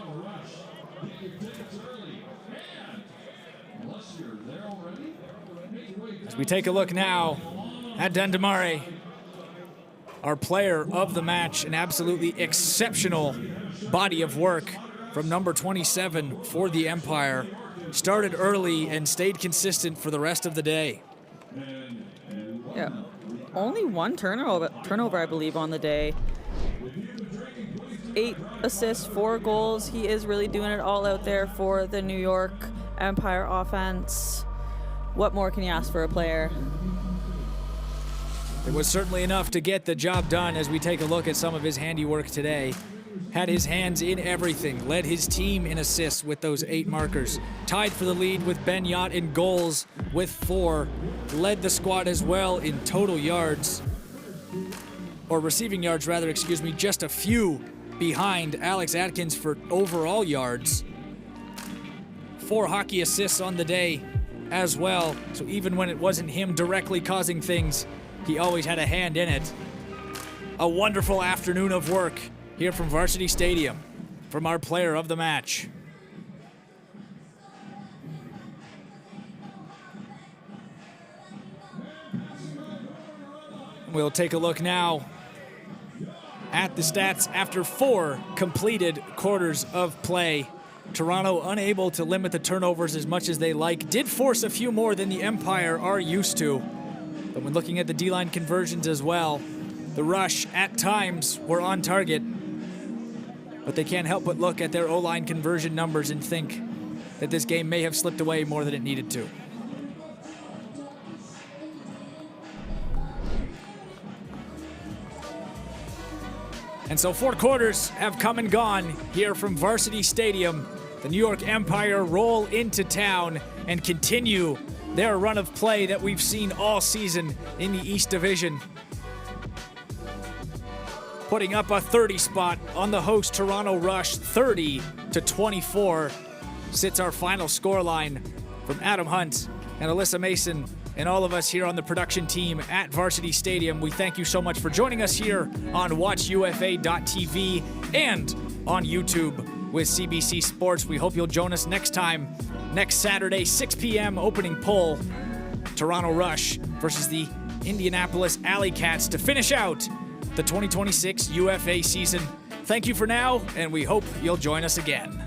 As we take a look now at Dendamare, our player of the match, an absolutely exceptional body of work from number 27 for the Empire. Started early and stayed consistent for the rest of the day. Yeah. Only one turnover, I believe, on the day. 8 assists, 4 goals. He is really doing it all out there for the New York Empire offense. What more can you ask for a player? It was certainly enough to get the job done as we take a look at some of his handiwork today. Had his hands in everything, led his team in assists with those 8 markers. Tied for the lead with Ben Yott in goals with 4. Led the squad as well in total yards, or receiving yards rather, excuse me, just a few behind Alex Atkins for overall yards. 4 hockey assists on the day as well, so even when it wasn't him directly causing things, he always had a hand in it. A wonderful afternoon of work here from Varsity Stadium from our player of the match. We'll take a look now at the stats after 4 completed quarters of play. Toronto unable to limit the turnovers as much as they like. Did force a few more than the Empire are used to. But when looking at the D-line conversions as well, the Rush at times were on target. But they can't help but look at their O-line conversion numbers and think that this game may have slipped away more than it needed to. And so 4 quarters have come and gone here from Varsity Stadium. The New York Empire roll into town and continue their run of play that we've seen all season in the East Division. Putting up a 30 spot on the host Toronto Rush, 30-24 sits our final scoreline. From Adam Hunt and Alyssa Mason and all of us here on the production team at Varsity Stadium, we thank you so much for joining us here on WatchUFA.tv and on YouTube with CBC Sports. We hope you'll join us next time, next Saturday, 6 p.m. opening poll. Toronto Rush versus the Indianapolis Alley Cats to finish out the 2026 UFA season. Thank you for now, and we hope you'll join us again.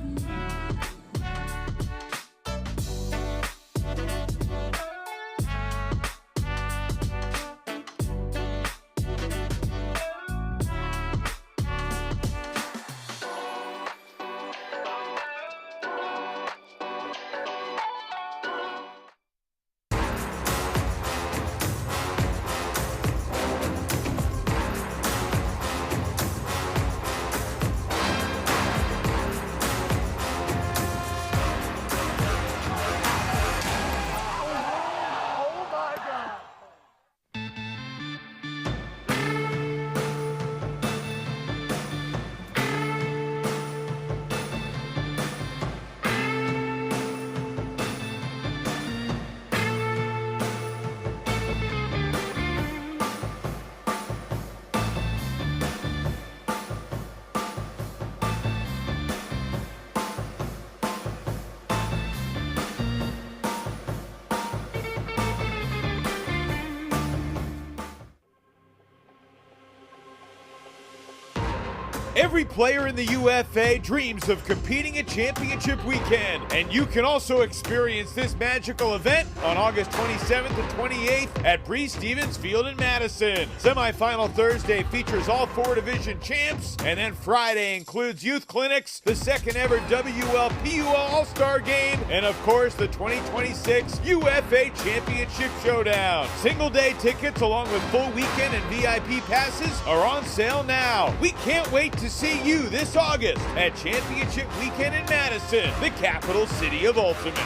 Every player in the UFA dreams of competing at championship weekend, and you can also experience this magical event on August 27th and 28th at Breese-Stevens Field in Madison. Semifinal Thursday features all 4 division champs, and then Friday includes youth clinics, the second ever WLPUL All-Star Game, and of course the 2026 UFA Championship Showdown. Single day tickets along with full weekend and VIP passes are on sale now. We can't wait to see you this August at Championship Weekend in Madison, the capital city of Ultimate.